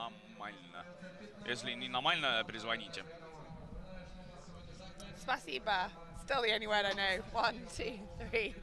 Нормально. Если не нормально, перезвоните. Spasiba. Still the only word I know. 1, 2, 3.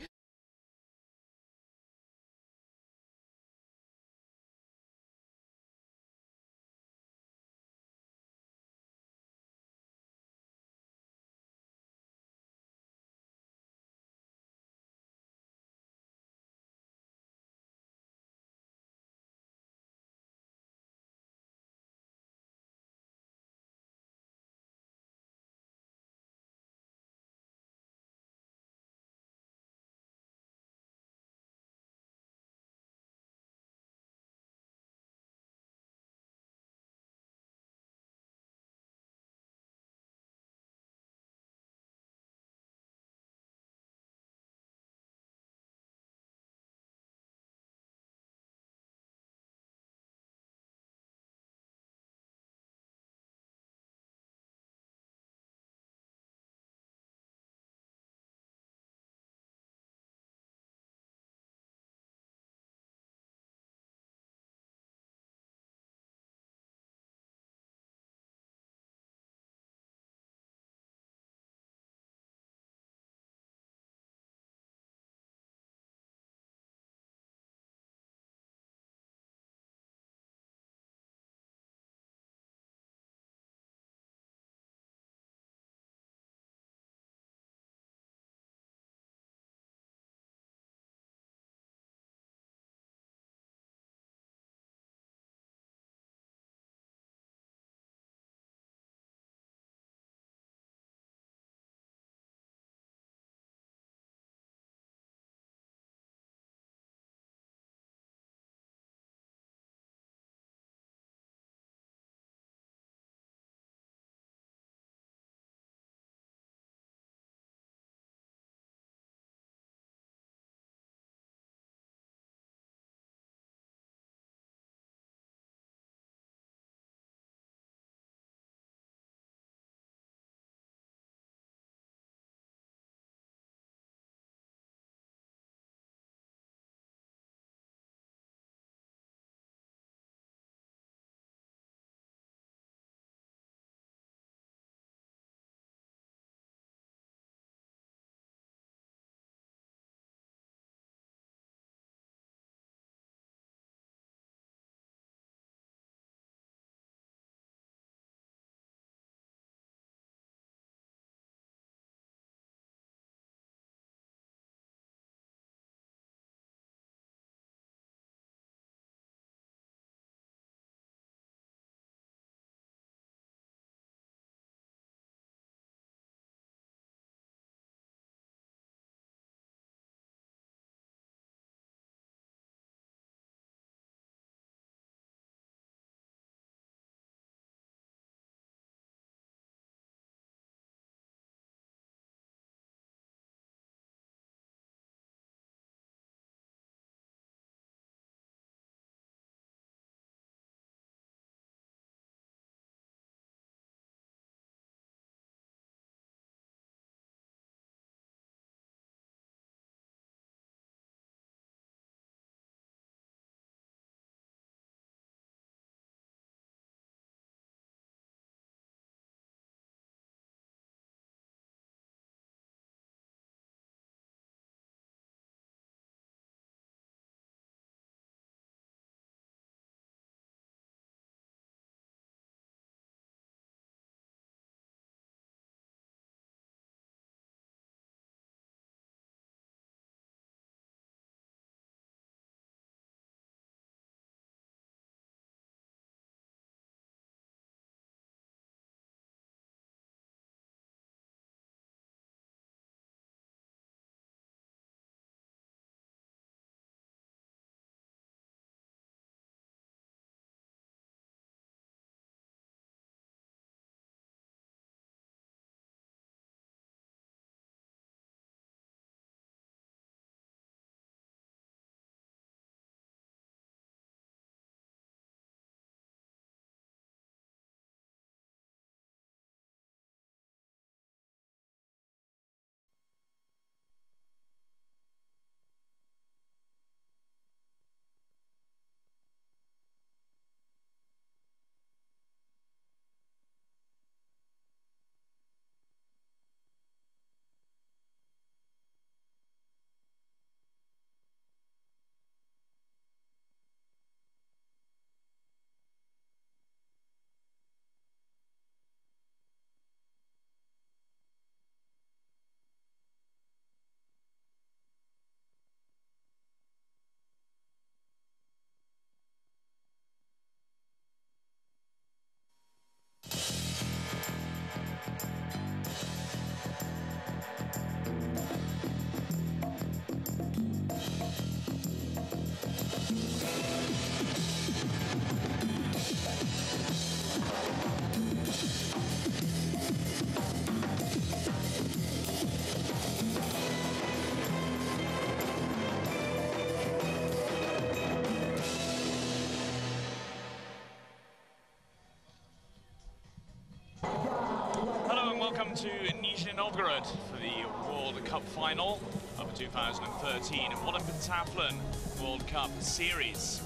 welcome to Nizhny Novgorod for the World Cup final of the 2013 Modern Pentathlon World Cup Series.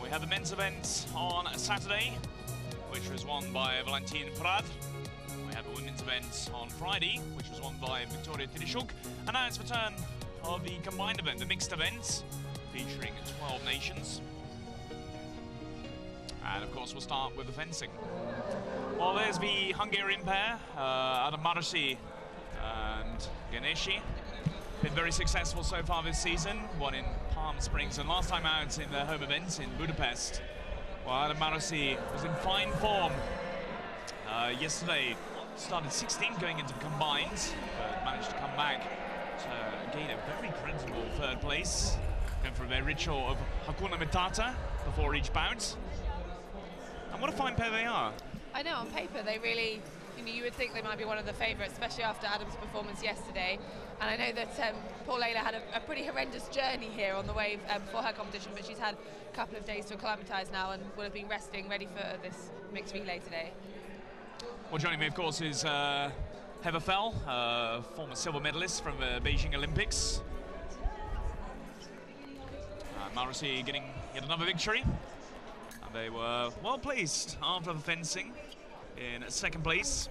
We had the men's event on Saturday, which was won by Valentin Prad. We had the women's event on Friday, which was won by Viktoria Tereshchuk. And now it's the turn of the combined event, the mixed event, featuring 12 nations. And of course, we'll start with the fencing. Well, there's the Hungarian pair, Adam Marosi and Ganeshi. Been very successful so far this season, won in Palm Springs and last time out in their home event in Budapest. Well, Adam Marosi was in fine form yesterday. Started 16th going into the combines, but managed to come back to gain a very creditable third place. Going for a very ritual of Hakuna Matata before each bout. And what a fine pair they are. I know, on paper they really, you would think they might be one of the favourites, especially after Adam's performance yesterday. And I know that poor Layla had a pretty horrendous journey here on the way for her competition, but she's had a couple of days to acclimatise now and will have been resting, ready for this mixed relay today. Well, joining me, of course, is Heva Fell, former silver medalist from the Beijing Olympics. Marosi getting yet another victory. And they were well placed after the fencing in second place.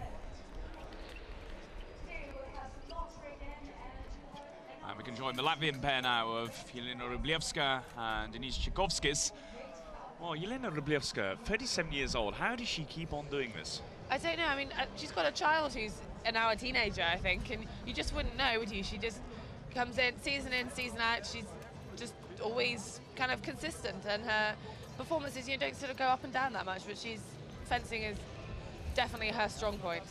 And we can join the Latvian pair now of Jelena Rublievska and Denise Tchaikovskis. Oh, Jelena Rublievska, 37 years old. How does she keep on doing this? I don't know. I mean, she's got a child who's now a teenager, I think, and you just wouldn't know, would you? She just comes in, season out. She's just always kind of consistent, and her performances, don't sort of go up and down that much, but fencing is definitely her strong point.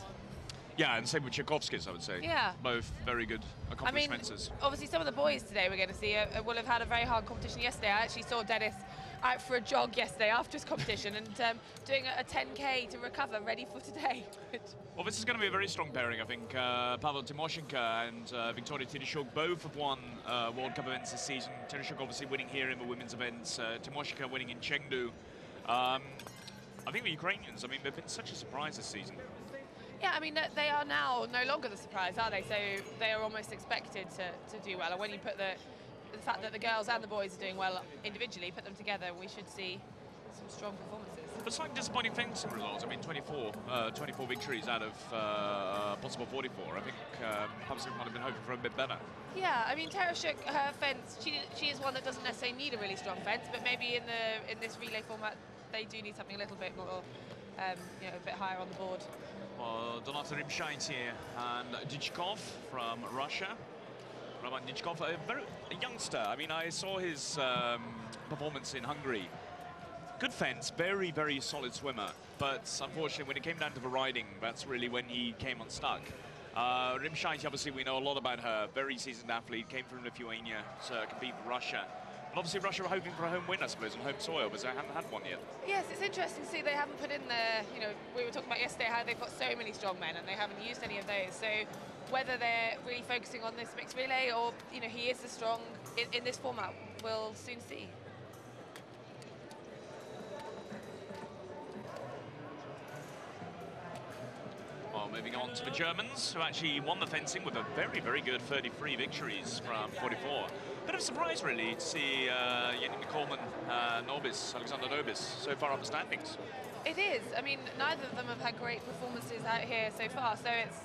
Yeah, and same with Tchaikovskis, I would say. Yeah. Both very good accomplishments. I mean, obviously some of the boys today we're going to see will have had a very hard competition yesterday. I actually saw Dennis out for a jog yesterday after his competition and doing a 10K to recover, ready for today. Well, this is going to be a very strong pairing, I think. Pavel Tymoshenko and Viktoria Tereshchuk both have won World Cup events this season. Tereshchuk obviously winning here in the women's events, Tymoshenko winning in Chengdu. I think the Ukrainians, I mean, they've been such a surprise this season. Yeah, I mean, they are now no longer the surprise, are they? So they are almost expected to do well. And when you put the fact that the girls and the boys are doing well individually, put them together, we should see some strong performances. But slightly disappointing fencing results. I mean, 24 victories out of possible 44. I think perhaps we might have been hoping for a bit better. Yeah, I mean, Tereshchuk, her fence, she is one that doesn't necessarily need a really strong fence, but maybe in this relay format, they do need something a little bit more, a bit higher on the board. Well, Donata Rimshaite and Dichkov from Russia. Roman Dichkov, a youngster. I mean, I saw his performance in Hungary. Good fence, very, very solid swimmer. But unfortunately, when it came down to the riding, that's really when he came unstuck. Rimshaite, obviously, we know a lot about her. Very seasoned athlete, came from Lithuania to compete for Russia. But obviously, Russia were hoping for a home win, I suppose, on home soil, but they haven't had one yet. Yes, it's interesting to see they haven't put in we were talking about yesterday how they've got so many strong men and they haven't used any of those. So whether they're really focusing on this mixed relay or, he is the strong in this format, we'll soon see. Well, moving on to the Germans, who actually won the fencing with a very, very good 33 victories from 44. Bit of a surprise, really, to see Jenny Coleman, Alexander Nobis, so far up the standings. It is. I mean, neither of them have had great performances out here so far, so it's,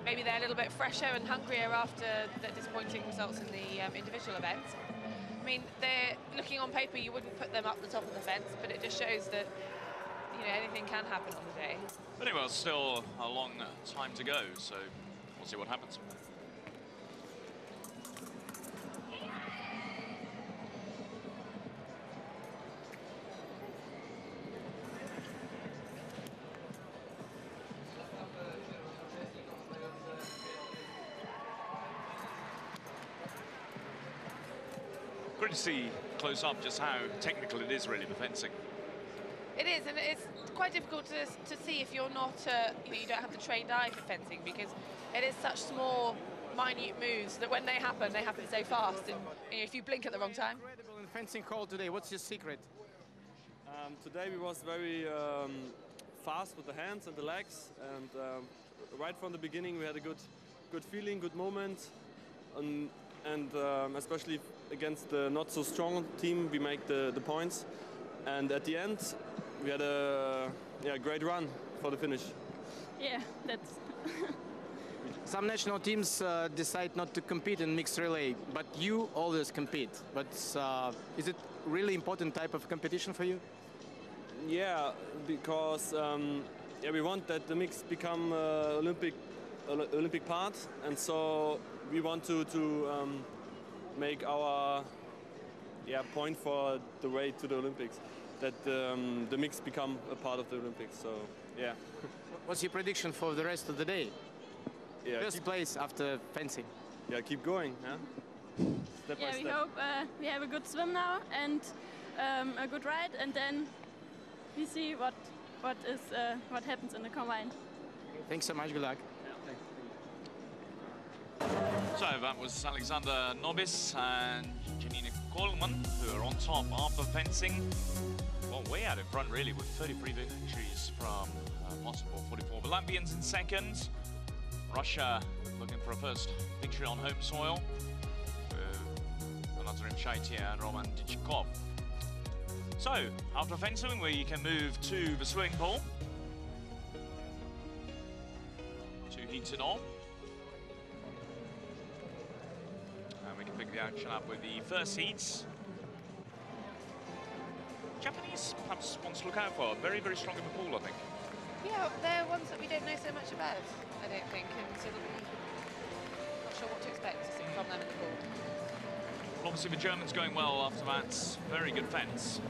maybe they're a little bit fresher and hungrier after the disappointing results in the individual events. I mean, they're looking on paper, you wouldn't put them up the top of the fence, but it just shows that, anything can happen on the day. But anyway, it's still a long time to go, so we'll see what happens. Great to see close up just how technical it is, really, the fencing. It is, and it's quite difficult to see if you're not, you don't have the trained eye for fencing, because it is such small, minute moves that when they happen so fast, and if you blink at the wrong time. Incredible in fencing call today. What's your secret? Today we was very fast with the hands and the legs, and right from the beginning we had a good feeling, good moment, and especially against the not so strong team we make the points, and at the end we had a great run for the finish. Yeah, that's. Some national teams decide not to compete in mixed relay, but you always compete. But is it really important type of competition for you? Yeah, because we want that the mix become Olympic part, and so we want to make our point for the way to the Olympics, that the mix become a part of the Olympics. So yeah. What's your prediction for the rest of the day? Yeah, First place after fencing. Yeah, keep going. Yeah. Step by Yeah, step. we hope we have a good swim now and a good ride, and then we see what happens in the combine. Thanks so much. Good luck. So that was Alexander Nobis and Janina Coleman, who are on top after fencing. Well, way out in front, really, with 33 victories from possible 44. The Latvians in second. Russia looking for a first victory on home soil. Anatolim Shaitia and Roman Dichkov. So, after fencing, we can move to the swimming pool. 2 heats in all. And we can pick the action up with the first heats. Japanese perhaps wants to look out for. Very, very strong in the pool, I think. Yeah, they're ones that we don't know so much about, I don't think, and so we're not sure what to expect to see from them in the pool. Well, obviously the Germans going well after that very good fence.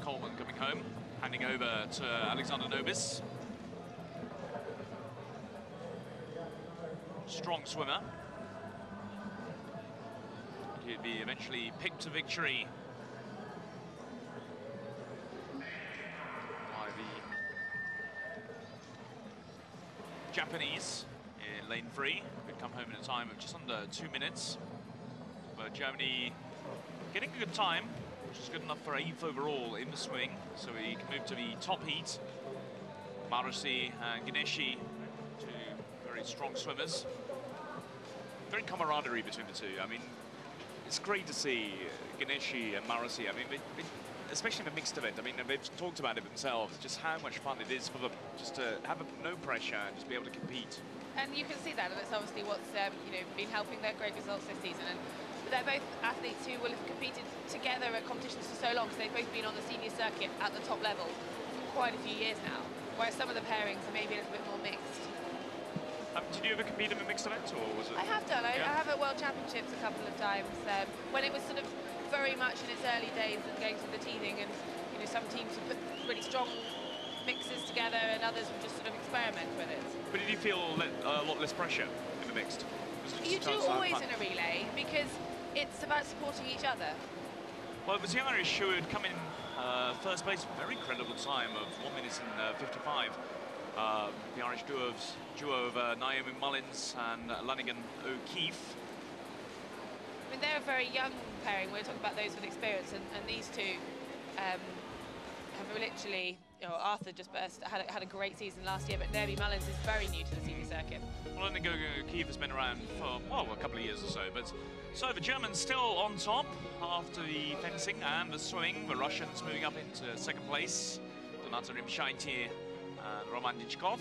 Coleman coming home, handing over to Alexander Nobis. Strong swimmer. He'd be eventually picked to victory by the Japanese in lane 3. Could come home in a time of just under 2 minutes. But Germany getting a good time, which is good enough for 8th overall in the swimming. So we can move to the top heat. Marusi and Ganeshi, two very strong swimmers. Very camaraderie between the two. I mean, it's great to see Ganeshi and Marusi. I mean, especially in the mixed event. I mean, they've talked about it themselves, just how much fun it is for them just to have no pressure and just be able to compete. And you can see that, and it's obviously what's been helping their great results this season. And they're both athletes who will have competed together at competitions for so long, because they've both been on the senior circuit at the top level for quite a few years now, whereas some of the pairings are maybe a little bit more mixed. Did you ever compete in a mixed event, or was it? I have done. Yeah. I have at World Championships a couple of times when it was sort of very much in its early days and going through the teething, and some teams would put really strong mixes together and others would just sort of experiment with it. But did you feel a lot less pressure in the mixed? You do always in a relay, because it's about supporting each other. Well, it was the Irish who had come in first place, very credible time of 1 minute and 55. The Irish duo of Naomi Mullins and Lanigan O'Keefe. I mean, they're a very young pairing. We're talking about those with experience, and these two have literally, Arthur just had a great season last year, but Naomi Mullins is very new to the senior circuit. Well, Lanigan O'Keefe has been around for, well, a couple of years or so, but so the Germans still on top after the fencing and the swimming. The Russians moving up into second place. Anatolim Shaitia and Roman Dichkov.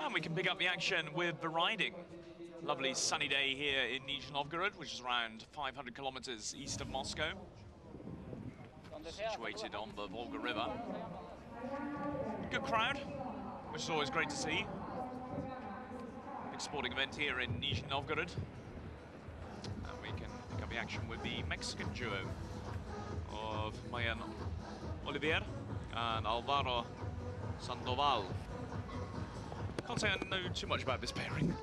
And we can pick up the action with the riding. Lovely sunny day here in Nizhny Novgorod, which is around 500 kilometers east of Moscow. Situated on the Volga River. Good crowd, which is always great to see. Big sporting event here in Nizhny Novgorod. And we can pick up the action with the Mexican duo of Mayan Olivier and Alvaro Sandoval. Can't say I know too much about this pairing.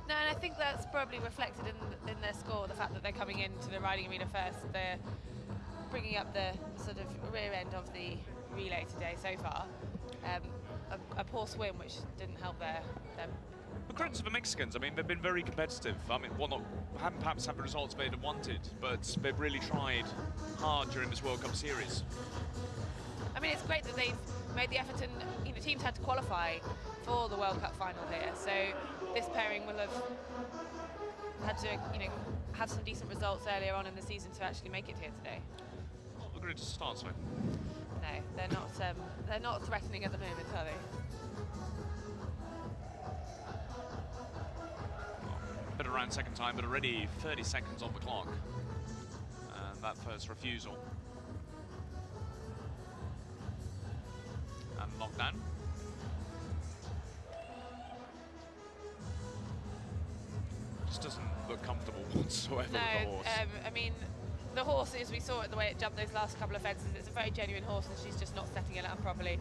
No, and I think that's probably reflected in their score, the fact that they're coming into the riding arena first. They're bringing up the sort of rear end of the relay today so far. a poor swim, which didn't help them. The credit to the Mexicans, I mean, they've been very competitive. I mean, well, haven't perhaps had the results they'd have wanted, but they've really tried hard during this World Cup series. I mean, it's great that they've made the effort, and teams had to qualify for the World Cup final here. So this pairing will have had to, have some decent results earlier on in the season to actually make it here today. Not the greatest start, so. No, they're not threatening at the moment, are they? Bit around second time, but already 30 seconds on the clock. And that first refusal. And lockdown. Just doesn't look comfortable whatsoever No, with the horse. I mean, the horse, as we saw it, the way it jumped those last couple of fences, it's a very genuine horse, and she's just not setting it up properly.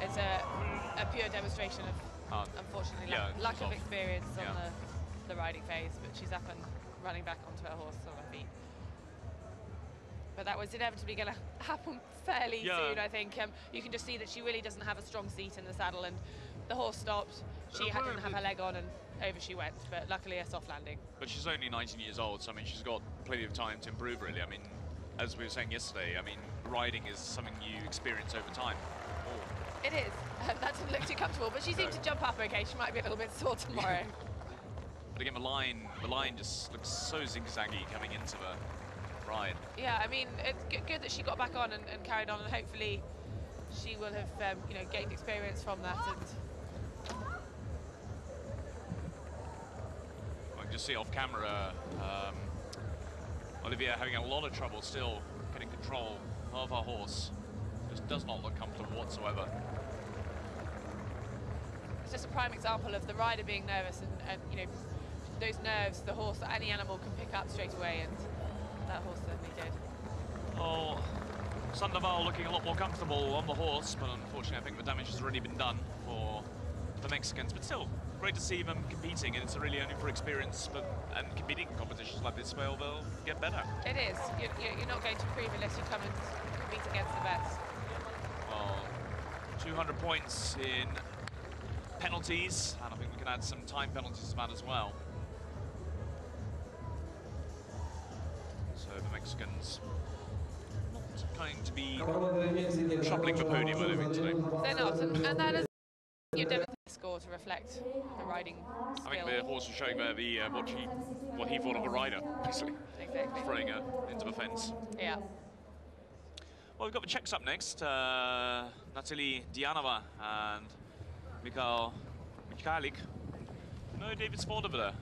It's a pure demonstration of, unfortunately, lack of experience on the riding phase, but she's up and running back onto her horse on her feet. But that was inevitably going to happen fairly soon, I think. You can just see that she really doesn't have a strong seat in the saddle, and the horse stopped. She didn't have her leg on, and over she went, but luckily a soft landing. But she's only 19 years old, so I mean, she's got plenty of time to improve, really. I mean, as we were saying yesterday, I mean, riding is something you experience over time. It is. That didn't look too comfortable, but she seemed to jump up okay. She might be a little bit sore tomorrow. But again, the line just looks so zigzaggy coming into the ride. Yeah, I mean, it's good that she got back on and carried on, and hopefully she will have, gained experience from that. And I can just see off camera, Olivia having a lot of trouble still getting control of her horse. Just does not look comfortable whatsoever. It's just a prime example of the rider being nervous, and those nerves the horse, any animal, can pick up straight away, and that horse certainly did. Oh, Sandoval looking a lot more comfortable on the horse, but unfortunately I think the damage has already been done for the Mexicans. But still, great to see them competing, and it's really only for experience, and competing in competitions like this, well, they'll get better. It is. You're not going to improve unless you come and compete against the best. Well, 200 points in penalties, and I think we can add some time penalties to that as well. So the Mexicans not going to be troubling the podium, I think, today. They're not, and that is your demonstrated score to reflect the riding skill. I think the horse was showing there what he thought of a rider, basically. Exactly. Throwing her into the fence. Yeah. Well, we've got the Czechs up next. Natalie Dianova and Michalik. No, David Svordova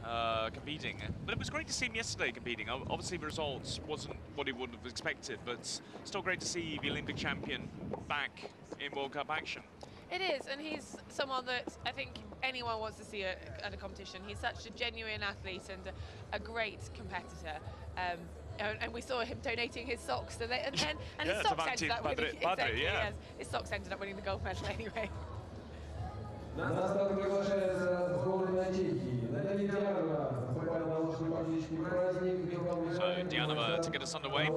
competing. But it was great to see him yesterday competing. Obviously, the results wasn't what he would have expected, but still great to see the Olympic champion back in World Cup action. It is, and he's someone that I think anyone wants to see at a competition. He's such a genuine athlete and a great competitor. And we saw him donating his socks, and his socks ended up winning. Exactly, yes. His socks ended up winning the gold medal anyway. So Dianova to get us underway.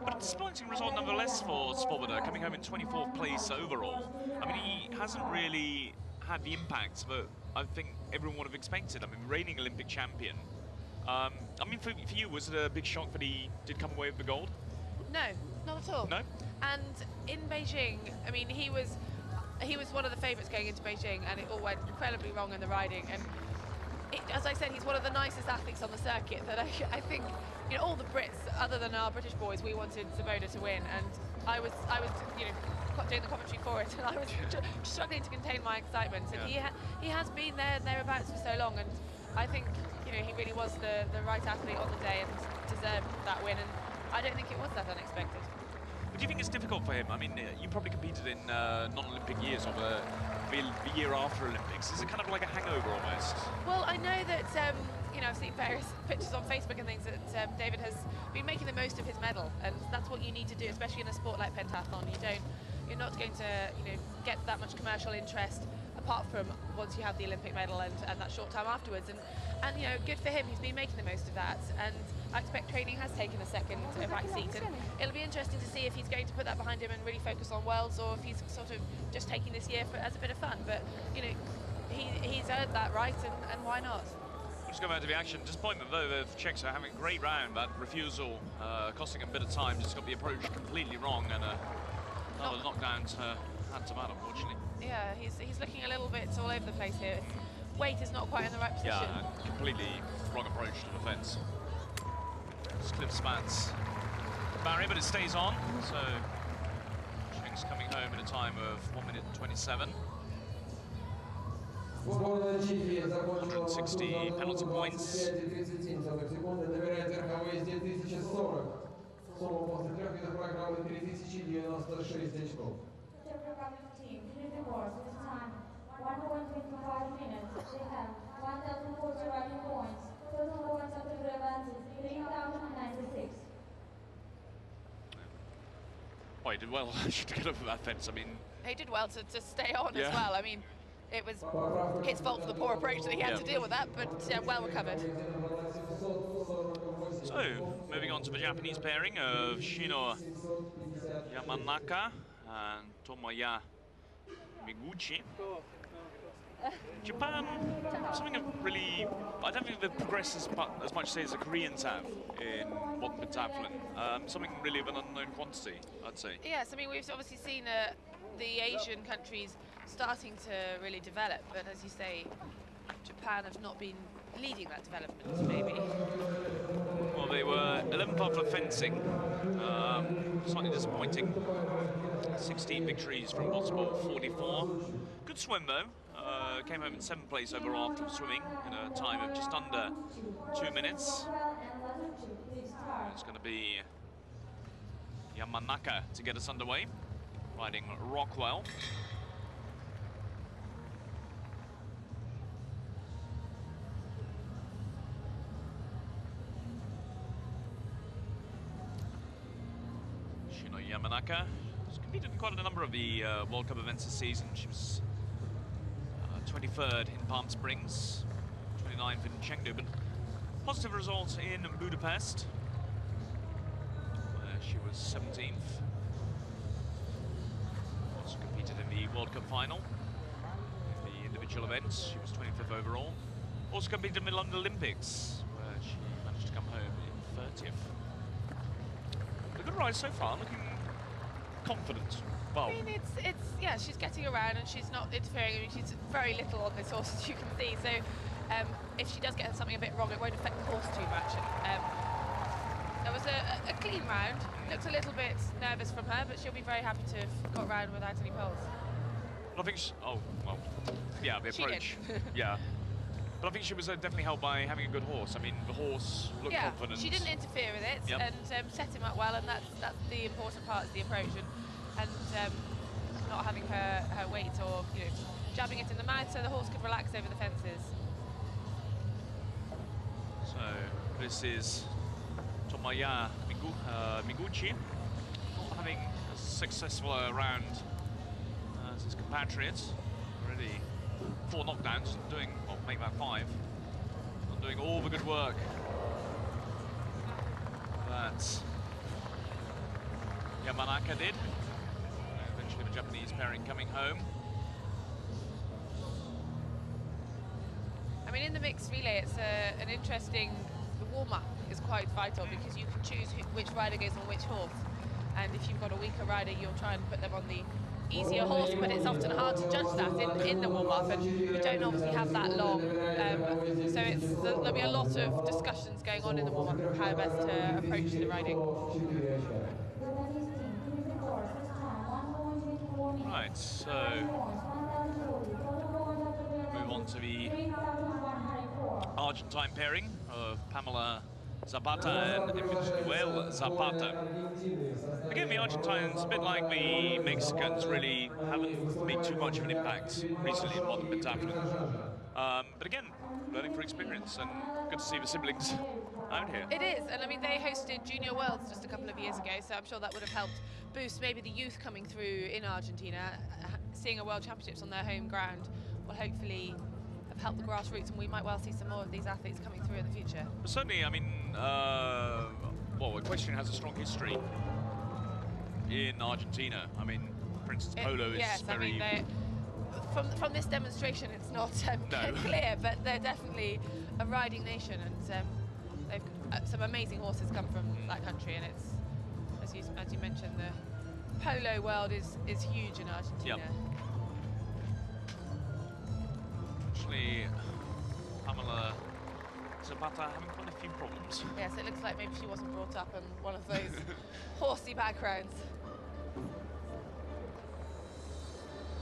But a disappointing result nonetheless for Svoboda, coming home in 24th place overall. I mean, he hasn't really had the impact that I think everyone would have expected. I mean, reigning Olympic champion. I mean, for you, was it a big shock that he did come away with the gold? No, not at all. No? And in Beijing, I mean, he was one of the favourites going into Beijing, and it all went incredibly wrong in the riding. And as I said, he's one of the nicest athletes on the circuit that I think, all the Brits, other than our British boys, we wanted Svoboda to win. And I was doing the commentary for it, and I was struggling to contain my excitement. And he has been thereabouts for so long, and I think, he really was the right athlete on the day and deserved that win. And I don't think it was that unexpected. But do you think it's difficult for him? I mean, you probably competed in non-Olympic years or the year after Olympics. Is it kind of like a hangover almost? Well, I know that, I've seen various pictures on Facebook and things that David has been making the most of his medal, and that's what you need to do, especially in a sport like pentathlon. You're not going to, get that much commercial interest apart from once you have the Olympic medal and that short time afterwards. And good for him, he's been making the most of that. And I expect training has taken a second back seat, and it'll be interesting to see if he's going to put that behind him and really focus on Worlds, or if he's sort of just taking this year as a bit of fun. But you know, he's earned that right, and why not? Let's go back to the action. Disappointment though, the Czechs are having a great round. That refusal costing him a bit of time. Just got the approach completely wrong, and another knockdown to hand to man, unfortunately. Yeah, he's looking a little bit all over the place here. Weight is not quite in the right position. Yeah, and completely wrong approach to defence. Cliff spans barrier, but it stays on. So Czechs coming home in a time of 1 minute 27. 160 penalty points. Oh, he did well to get over that fence. I mean, he did well to stay on yeah. as well. I mean, it was his fault for the poor approach that he had to deal with that, but well recovered. So, moving on to the Japanese pairing of Shino Yamanaka and Tomoya Miguchi. Japan, something of really, I don't think they've progressed as much say as the Koreans have in modern pentathlon. Something really of an unknown quantity, I'd say. Yes, I mean, we've obviously seen the Asian countries starting to really develop, but as you say, Japan have not been leading that development, maybe. Well, they were 11th up for fencing, slightly disappointing. 16 victories from what's about 44. Good swim though. Came home in 7th place overall after swimming in a time of just under 2 minutes. It's going to be Yamanaka to get us underway, riding Rockwell. Shino Yamanaka has competed in quite a number of the World Cup events this season. She was 23rd in Palm Springs, 29th in Chengdu, but positive result in Budapest, where she was 17th. Also competed in the World Cup final, in the individual events. She was 25th overall. Also competed in the London Olympics, where she managed to come home in 30th. A good rise so far, looking confident. Well, I mean, yeah, she's getting around and she's not interfering. I mean, she's very little on this horse, as you can see. So, if she does get something a bit wrong, it won't affect the horse too much. There was a clean round. Looked a little bit nervous from her, but she'll be very happy to have got round without any poles. I think oh, well, yeah, the approach. Yeah. But I think she was definitely helped by having a good horse. I mean, the horse looked confident. She didn't interfere with it and set him up well, and that's the important part, is the approach. And not having her weight or jabbing it in the mouth, so the horse could relax over the fences. So this is Tomoya Miguchi, not having as successful a round as his compatriots. Already 4 knockdowns, doing, well, make that 5. Not doing all the good work that Yamanaka did. Eventually the Japanese pairing coming home. I mean, in the mixed relay, it's an interesting, the warm-up is quite vital, because you can choose which rider goes on which horse. And if you've got a weaker rider, you'll try and put them on the easier horse, but it's often hard to judge that in the warm-up, and you don't obviously have that long. So there'll be a lot of discussions going on in the warm-up of how best to approach the riding. Right, so move on to the Argentine pairing of Pamela Zapata and Emmanuel Zapata. Again, the Argentines, a bit like the Mexicans, really haven't made too much of an impact recently in modern pentathlon. But again, learning for experience, and good to see the siblings out here. It is, and I mean, they hosted Junior Worlds just a couple of years ago, so I'm sure that would have helped boost maybe the youth coming through in Argentina. Seeing a World Championships on their home ground will hopefully have helped the grassroots, and we might well see some more of these athletes coming through in the future. But certainly, I mean, well, equestrian has a strong history in Argentina. I mean, for instance, polo is yes, very... I mean, from this demonstration, it's not No. clear, but they're definitely a riding nation, and they've some amazing horses come from that country, and it's, as you mentioned, the polo world is huge in Argentina. Yep. Actually, Pamela Zapata having quite a few problems. Yes, it looks like maybe she wasn't brought up in one of those horsey backgrounds.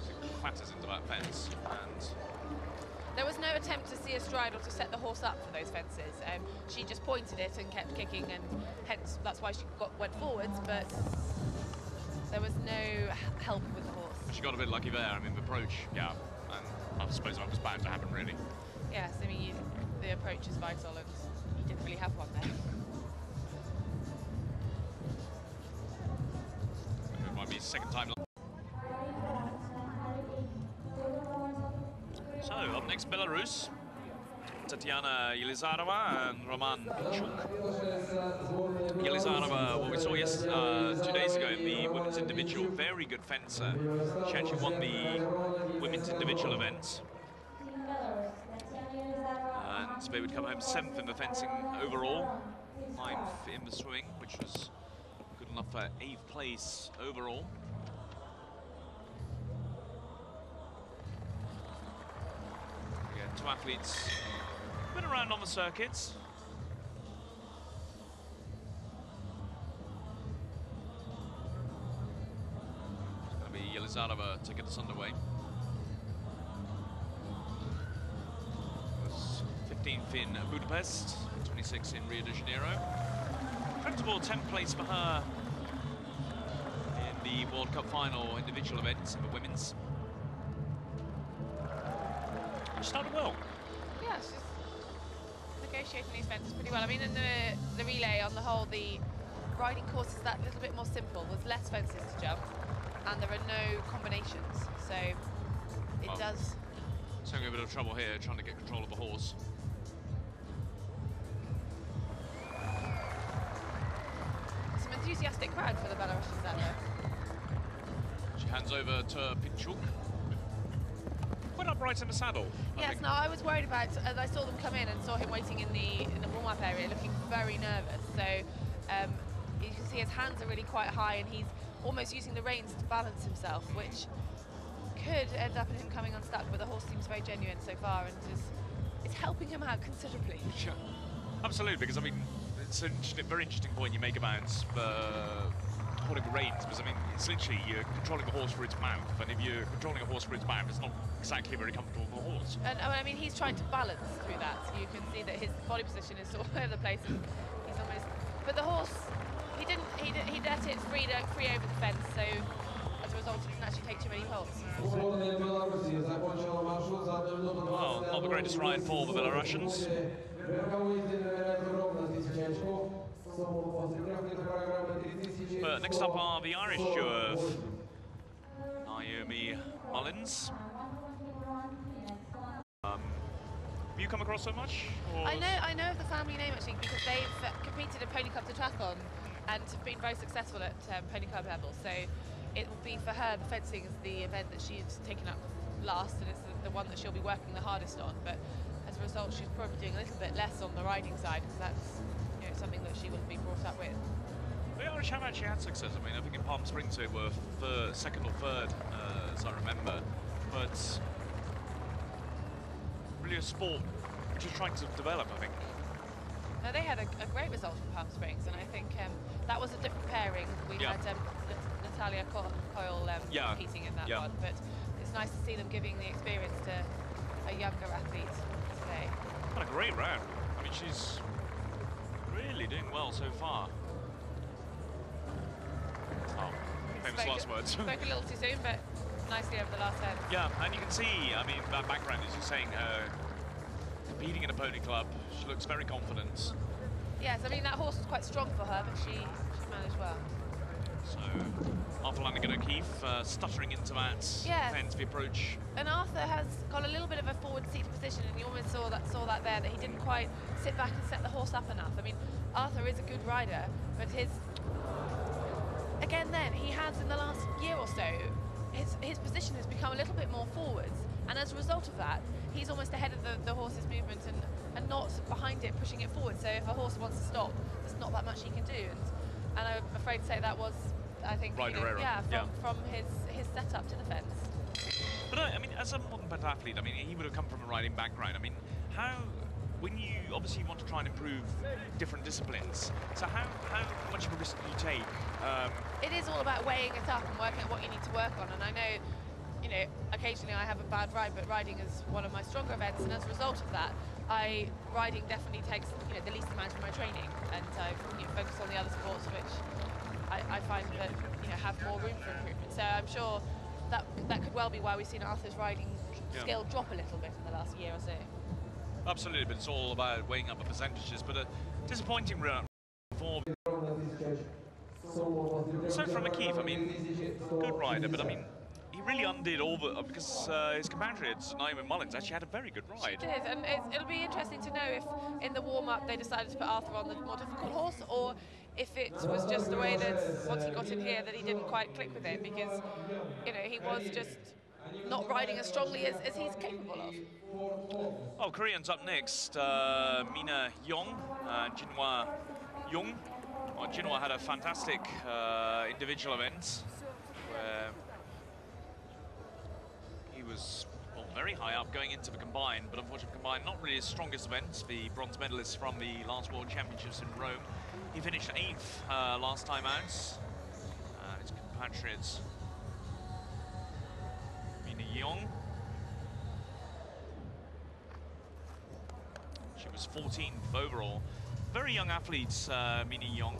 She clatters into that fence, and There was no attempt to see a stride or to set the horse up for those fences. She just pointed it and kept kicking, and hence that's why she went forwards, but there was no help with the horse. she got a bit lucky there. I mean, the approach, yeah, and I suppose that was bound to happen, really. Yes, I mean, the approach is vital, and you didn't really have one there. It might be second time. So, up next, Belarus. Tatiana Yelizarova and Roman Pinchuk. Yelizarova, what we saw 2 days ago in the women's individual, very good fencer. She actually won the women's individual event. And they would come home 7th in the fencing overall, 9th in the swimming, which was good enough for 8th place overall. Again, 2 athletes been around on the circuits. It's going to be Yelizarova to get us underway. Was 15th in Budapest, 26th in Rio de Janeiro. Comfortable 10th place for her in the World Cup final individual events in the women's. She started well. Yeah, she's negotiating these fences pretty well. I mean, in the relay, on the whole, the riding course is that little bit more simple. There's less fences to jump, and there are no combinations, so it does. It's having a bit of trouble here, trying to get control of the horse. Some enthusiastic crowd for the Belarusians out there. She hands over to Pinchuk. Quite upright in the saddle. Yes, no, I was worried about, as I saw them come in and saw him waiting in the warm-up area, looking very nervous. So you can see his hands are really quite high, and he's almost using the reins to balance himself, which could end up in him coming unstuck. But the horse seems very genuine so far, and it's helping him out considerably. Sure. Absolutely, because I mean, it's a very interesting point you make about holding the reins, because I mean, it's literally you're controlling a horse for its mouth, and if you're controlling a horse for its mouth, it's not exactly very comfortable for the horse. And I mean, he's trying to balance through that. You can see that his body position is all over the place, and he's almost. But the horse, he let it free over the fence, so as a result, he didn't actually take too many pulls. Well, not the greatest ride for the Belarusians. But next up are the Irish duo of Naomi Mullins. Have you come across so much? Or I know of the family name actually, because they've competed in Pony Club Tetrathon and have been very successful at Pony Club level. So it will be for her, the fencing is the event that she's taken up last, and it's the one that she'll be working the hardest on. But as a result, she's probably doing a little bit less on the riding side, because that's something that she wouldn't be brought up with. The Irish have actually had success. I mean, I think in Palm Springs they were second or third, as I remember. But really a sport which is trying to develop, I think. No, they had a great result from Palm Springs, and I think that was a different pairing. We had Natalia Coyle competing in that one, but it's nice to see them giving the experience to a younger athlete today. What a great round. I mean, she's really doing well so far. Oh, famous last words. Spoke a little too soon, but nicely over the last end. Yeah, and you can see, I mean, that background, as you're saying, competing in a pony club, she looks very confident. Yes, I mean, that horse was quite strong for her, but she managed well. So Arthur Lanigan O'Keefe stuttering into that fence the approach. And Arthur has got a little bit of a forward seated position, and you almost saw that there, that he didn't quite sit back and set the horse up enough. I mean, Arthur is a good rider, but again then, he has in the last year or so, his position has become a little bit more forwards, and as a result of that, he's almost ahead of the horse's movement and not behind it, pushing it forward. So if a horse wants to stop, there's not that much he can do. And I'm afraid to say that was, I think, from his setup to the fence. But I mean, as a modern pentathlete, I mean, he would have come from a riding background. I mean, when you obviously want to try and improve different disciplines, so how much of a risk do you take? It is all about weighing it up and working out what you need to work on. And I know, occasionally I have a bad ride, but riding is one of my stronger events, and as a result of that, riding definitely takes the least amount of my training, and I focus on the other sports which I find that have more room for improvement. So I'm sure that could well be why we've seen Arthur's riding skill drop a little bit in the last year or so. Absolutely, but it's all about weighing up the percentages. But a disappointing run for. So from O'Keefe, I mean, good rider, but I mean, he really undid all because his compatriots, Naomi Mullins, actually had a very good ride. She did, and it'll be interesting to know if in the warm-up they decided to put Arthur on the more difficult horse, or if it was just the way that once he got in here that he didn't quite click with it, because he was just not riding as strongly as he's capable of. Oh, Koreans up next, Mina Yong, Jinhwa Jung. Well, Jinhwa had a fantastic individual event where he was very high up going into the combined, but unfortunately combined not really his strongest event. The bronze medalist from the last World Championships in Rome. He finished 8th last time out. His compatriots, Mina Yong. She was 14th overall. Very young athletes, Mina Yong.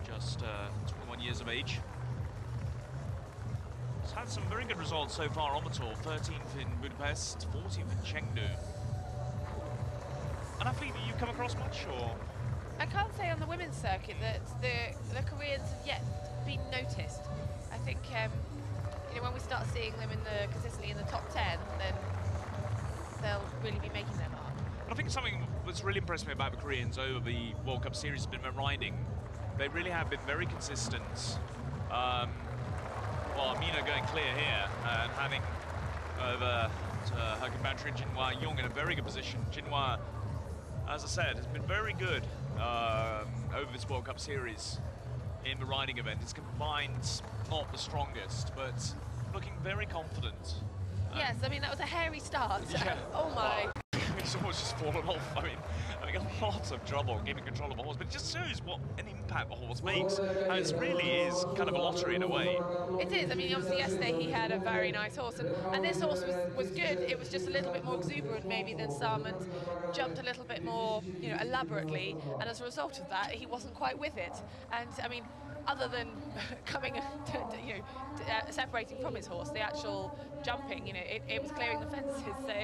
Just 21 years of age. He's had some very good results so far on the tour. 13th in Budapest, 14th in Chengdu. An athlete that you've come across much, or? I can't say on the women's circuit that the Koreans have yet been noticed. I think when we start seeing them consistently in the top 10, then they'll really be making their mark. But I think something that's really impressed me about the Koreans over the World Cup series has been their riding. They really have been very consistent. Well, Mina going clear here and having over her compatriot Jinhwa Jung in a very good position. Jinhwa, as I said, has been very good over this World Cup series in the riding event. It's combined, not the strongest, but looking very confident. Yes, I mean, that was a hairy start. Yeah. Oh my. He's almost just fallen off. I mean, having a lot of trouble keeping control of a horse, but it just shows what an impact the horse makes. And it really is kind of a lottery in a way. It is. I mean, obviously yesterday he had a very nice horse, and this horse was good. It was just a little bit more exuberant maybe than some, and jumped a little bit more, elaborately. And as a result of that, he wasn't quite with it. And I mean, other than coming, separating from his horse, the actual jumping, it was clearing the fences. So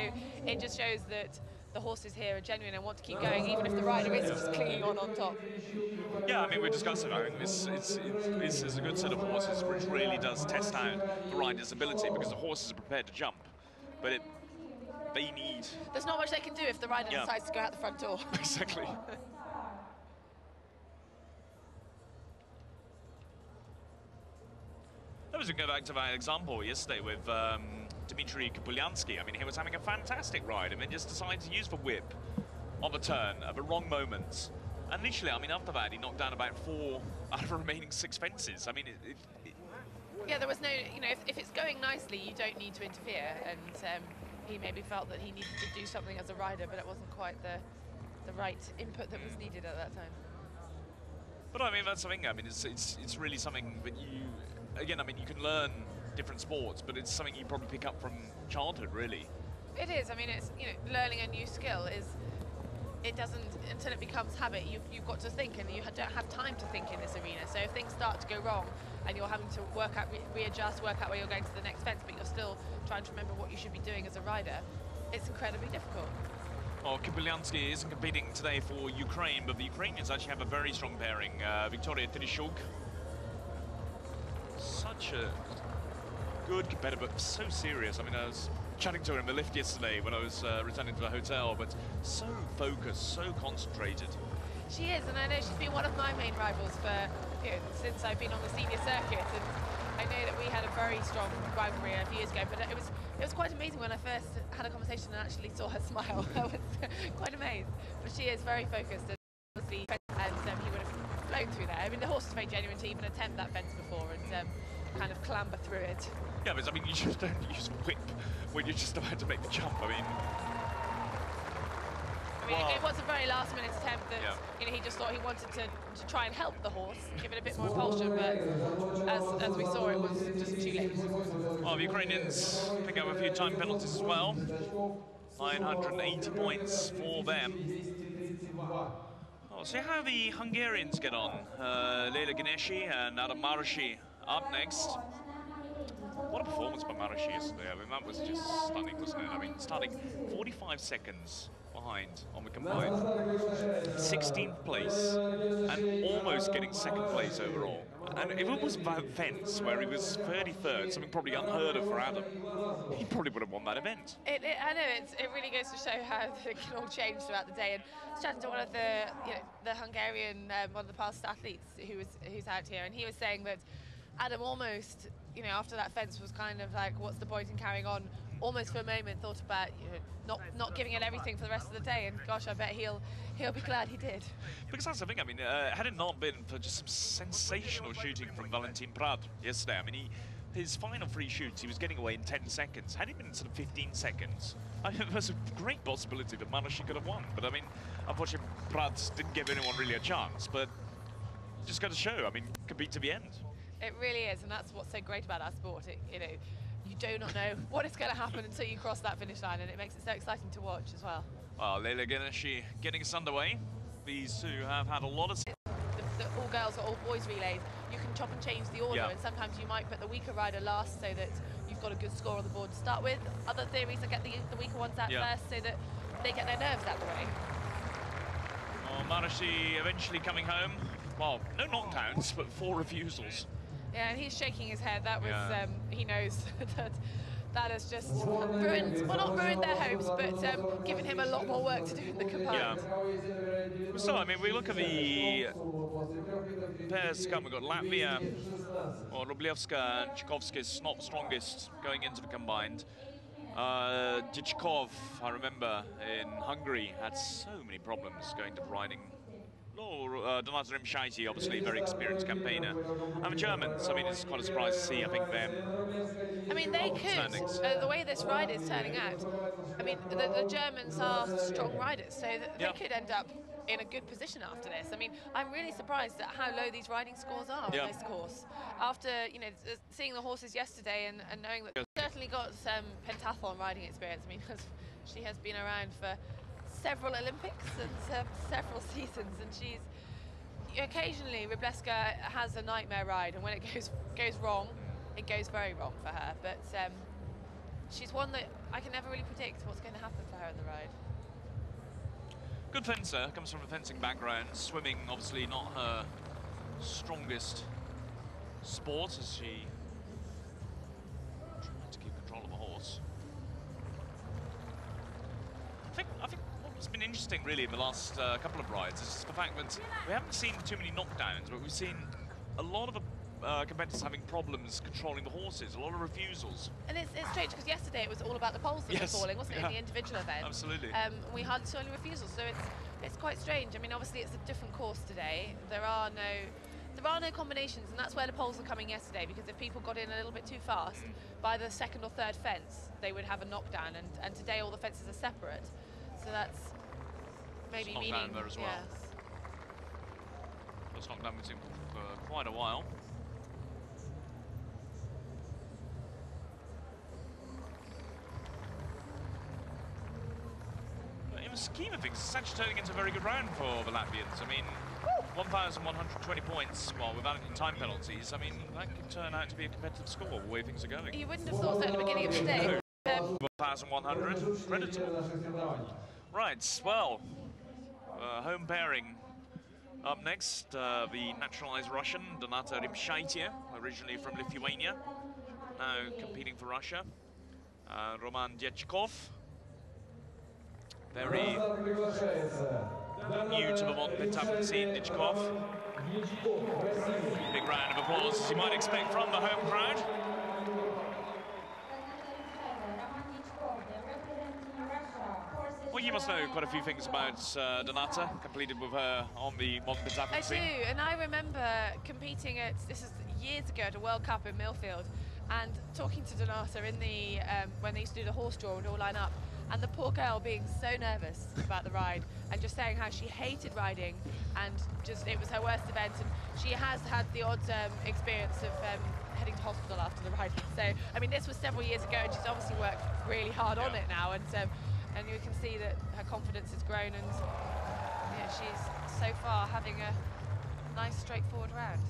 it just shows that the horses here are genuine and want to keep going, even if the rider is just clinging on top. Yeah, I mean, we discussed it. I think this is a good set of horses, which really does test out the rider's ability, because the horses are prepared to jump, but they need. There's not much they can do if the rider decides to go out the front door. Exactly. That was a go back to that example yesterday with Dmitry Kapulyansky. I mean, he was having a fantastic ride and then just decided to use the whip on the turn at the wrong moment. And literally, I mean, after that, he knocked down about 4 out of the remaining 6 fences. I mean, yeah, there was no, if it's going nicely, you don't need to interfere. And he maybe felt that he needed to do something as a rider, but it wasn't quite the right input that was needed at that time. But I mean, that's something. I mean, it's really something that you. Again, I mean, you can learn different sports, but it's something you probably pick up from childhood, really. It is. I mean, it's learning a new skill is. It doesn't until it becomes habit. You've got to think, and you don't have time to think in this arena. So if things start to go wrong, and you're having to work out, readjust, work out where you're going to the next fence, but you're still trying to remember what you should be doing as a rider, it's incredibly difficult. Well, Kapulyansky isn't competing today for Ukraine, but the Ukrainians actually have a very strong pairing. Victoria Tereshchuk such a good competitor, but so serious. I mean, I was chatting to her in the lift yesterday when I was returning to the hotel, but so focused, so concentrated. She is, and I know she's been one of my main rivals for, you know, since I've been on the senior circuit, and I know that we had a very strong rivalry a few years ago, but it was quite amazing when I first had a conversation and actually saw her smile. I was quite amazed. But she is very focused, and obviously, and he would have flown through there. I mean, the horse is very genuine to even attempt that fence before and kind of clamber through it. Yeah, but I mean, you just don't use a whip when you're just about to make the jump. I mean, it was a very last-minute attempt that you know, he just thought he wanted to try and help the horse, give it a bit more impulsion, but as we saw, it was just too late. Well, the Ukrainians pick up a few time penalties as well. 980 points for them. Oh, see how the Hungarians get on. Leila Ganeshi and Adam Marosi up next. What a performance by Marosi yesterday. I mean, that was just stunning, wasn't it? I mean, starting 45 seconds behind on the combined, 16th place, and almost getting second place overall. And if it was Vence, where he was 33rd, something probably unheard of for Adam, he probably would have won that event. I know, it really goes to show how it can all change throughout the day. And I was chatting to one of the Hungarian, one of the past athletes who's out here, and he was saying that Adam almost, you know, after that fence was kind of like, what's the point in carrying on? Almost for a moment thought about, you know, not giving it everything for the rest of the day, and gosh, I bet he'll be glad he did. Because that's the thing. I mean, had it not been for just some sensational shooting from Valentin Prad yesterday, I mean, his final 3 shoots, he was getting away in 10 seconds. Had it been sort of 15 seconds, I mean, there's a great possibility that Marosi could have won. But I mean, unfortunately, Prad didn't give anyone really a chance. But just got to show, I mean, compete to the end. It really is, and that's what's so great about our sport. You know, you do not know what is going to happen until you cross that finish line, and it makes it so exciting to watch as well. Well, Leila Ganeshi getting us underway. These two have had a lot of... The all-girls or all-boys relays, you can chop and change the order, and sometimes you might put the weaker rider last so that you've got a good score on the board to start with. Other theories are get the weaker ones out first so that they get their nerves out of the way. Well, Marosi eventually coming home. Well, no knockdowns, but 4 refusals. Yeah, and he's shaking his head. That was, he knows that has just ruined, well, not ruined their hopes, but given him a lot more work to do in the combined. Yeah. So, I mean, we look at the pairs to come. We've got Latvia, or Rublievska and Tchaikovskis, not the strongest going into the combined. Djichkov, I remember, in Hungary, had so many problems going to the riding. Donata Rimshaiti, obviously very experienced campaigner. And the Germans, I mean, it's quite a surprise to see, I think, them. I mean, they could, the way this ride is turning out, I mean, the Germans are strong riders, so they could end up in a good position after this. I mean, I'm really surprised at how low these riding scores are on this course. After, you know, seeing the horses yesterday and knowing that she's certainly got some pentathlon riding experience. I mean, she has been around for several Olympics and several seasons, and she's occasionally, Rublievska has a nightmare ride, and when it goes wrong, it goes very wrong for her, but she's one that I can never really predict what's going to happen for her in the ride. Good fencer, comes from a fencing background. Swimming, obviously not her strongest sport, as she tries to keep control of the horse. I think what's been interesting really in the last couple of rides is the fact that we haven't seen too many knockdowns, but we've seen a lot of competitors having problems controlling the horses, a lot of refusals. And it's strange because yesterday it was no about the poles that were falling, wasn't it, in the individual event? Absolutely. We had so many refusals, so it's quite strange. I mean, obviously it's a different course today. There are no combinations, and that's where the poles were coming yesterday, because if people got in a little bit too fast, by the 2nd or 3rd fence, they would have a knockdown, and today all the fences are separate. So that's maybe meaning down there as well. Yes. It's knocked down with him for quite a while. But in the scheme of things, it's actually turning into a very good round for the Latvians. I mean, 1,120 points, well, without any time penalties. I mean, that could turn out to be a competitive score the way things are going. You wouldn't have thought so at the beginning of the day. 1,100, creditable. Right, well, home pairing up next, the naturalized Russian, Donata Rimshaiti, originally from Lithuania, now competing for Russia. Roman Dechkov, very new to the modern pentathlon scene, Dechkov. Big round of applause, as you might expect from the home crowd. Well, you must know quite a few things about Donata, competed with her on the modern pentathlon scene. I do, and I remember competing at, this is years ago, at a World Cup in Millfield, and talking to Donata in the, when they used to do the horse draw and all line up, and the poor girl being so nervous about the ride, and just saying how she hated riding, and just, it was her worst event, and she has had the odd experience of heading to hospital after the riding. So, I mean, this was several years ago, and she's obviously worked really hard on it now, and you can see that her confidence has grown, and yeah, she's so far having a nice, straightforward round.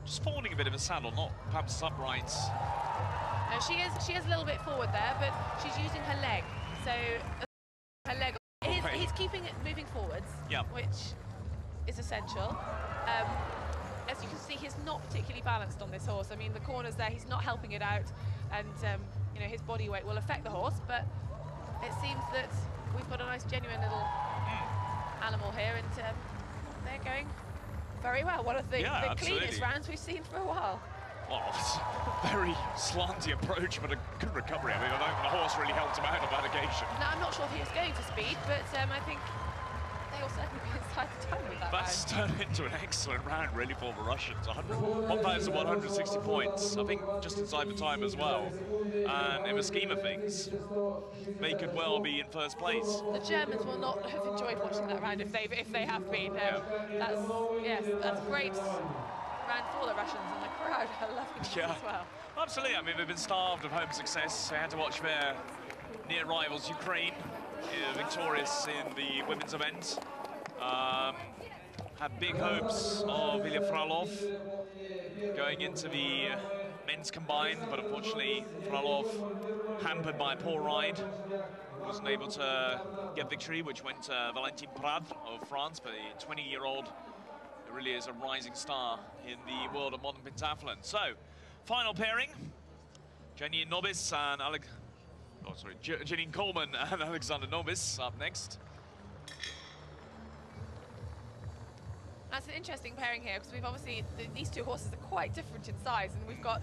Just falling a bit of a saddle, not perhaps upright. No, she is a little bit forward there, but she's using her leg. So her leg, he's keeping it moving forwards, which is essential. As you can see, he's not particularly balanced on this horse. I mean, the corners there, he's not helping it out, and you know, his body weight will affect the horse, but it seems that we've got a nice, genuine little animal here, and they're going very well. One of the cleanest rounds we've seen for a while. Well, very slanty approach, but a good recovery. I mean, I don't think the horse really helped him out on that occasion. No, I'm not sure if he was going to speed, but I think they will certainly be inside the time with that That's turned into an excellent round, really, for the Russians. 1,160 points, I think just inside the time as well. And in the scheme of things, they could well be in first place. The Germans will not have enjoyed watching that round if they have been. That's great round for the Russians, and the crowd are loving it as well. Absolutely. I mean, they've been starved of home success. They had to watch their near rivals, Ukraine, victorious in the women's event. Had big hopes of Ilya Frolov going into the men's combined, but unfortunately Frolov, hampered by a poor ride, wasn't able to get victory, which went to Valentin Prad of France, but a 20-year-old who really is a rising star in the world of modern pentathlon. So, final pairing, Janine Nobis and Janine Coleman and Alexander Nobis up next. That's an interesting pairing here, because we've obviously, these two horses are quite different in size, and we've got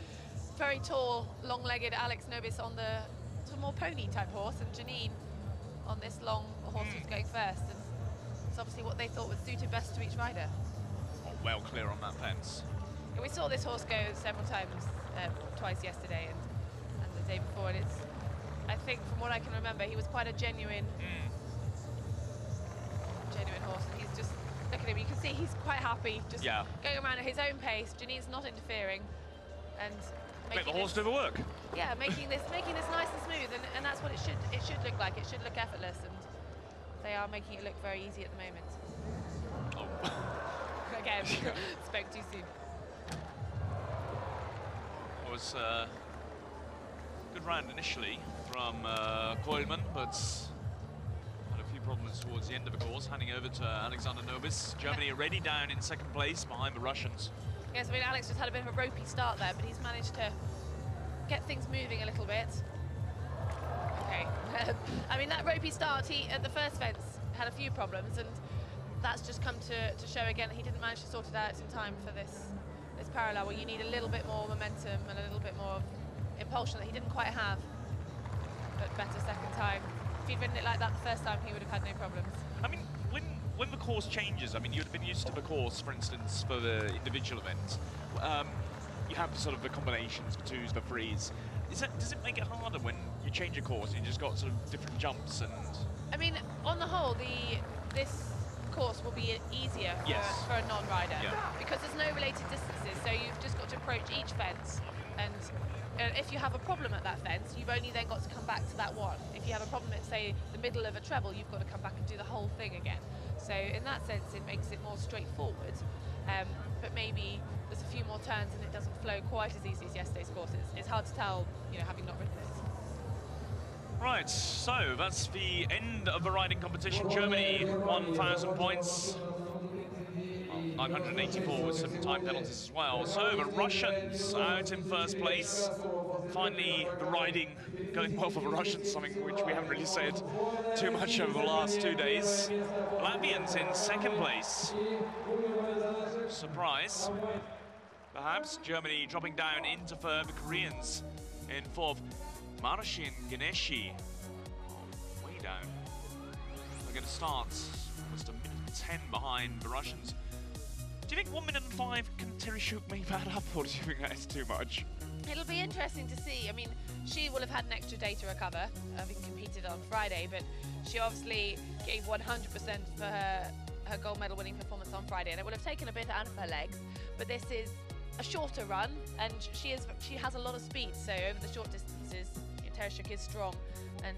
very tall, long-legged Alex Nobis on the sort of more pony-type horse, and Janine on this long horse who's going first, and it's obviously what they thought would suit best to each rider. Oh, well clear on that fence. And we saw this horse go several times, twice yesterday and the day before, and it's, I think from what I can remember, he was quite a genuine horse, and he's just, look at him, you can see he's quite happy, just going around at his own pace. Janine's not interfering, and make the horse do the work. Yeah, making this nice and smooth, and that's what it should look like. It should look effortless, and they are making it look very easy at the moment. Oh. Again, spoke too soon. It was a good round initially from Koilman, but had a few problems towards the end of the course, handing over to Alexander Nobis. Germany already down in second place behind the Russians. Yes, I mean, Alex just had a bit of a ropey start there, but he's managed to get things moving a little bit. Okay. I mean, that ropey start, he, at the first fence, had a few problems, and that's just come to show again that he didn't manage to sort it out in time for this parallel, where you need a little bit more momentum and a little bit more impulsion that he didn't quite have, but better second time. If he'd ridden it like that the first time, he would have had no problems. I mean, when the course changes, I mean, you'd have been used to the course, for instance, for the individual events. You have sort of the combinations, the twos, the threes. Does it make it harder when you change a course and you just got sort of different jumps and? I mean, on the whole, this course will be easier for a non-rider because there's no related distances, so you've just got to approach each fence, and if you have a problem at that fence, you've only then got to come back to that one. If you have a problem at, say, the middle of a treble, you've got to come back and do the whole thing again. So in that sense, it makes it more straightforward, but maybe there's a few more turns and it doesn't flow quite as easy as yesterday's course. It's hard to tell, you know, having not ridden it. Right, so that's the end of the riding competition. Germany, 1,000 points. 984 with some time penalties as well. So the Russians out in first place. Finally, the riding going well for the Russians, something which we haven't really said too much over the last 2 days. Latvians in second place. Surprise. Perhaps Germany dropping down into third, the Koreans in fourth. Marashi and Ganeshi way down. They're going to start almost a minute 10 behind the Russians. Do you think 1 minute and 5 can Tereshuk make that up, or do you think that is too much? It'll be interesting to see. I mean, she will have had an extra day to recover, having competed on Friday, but she obviously gave 100% for her gold medal winning performance on Friday, and it would have taken a bit out of her legs. But this is a shorter run, and she has a lot of speed, so over the short distances, Tereshuk is strong, and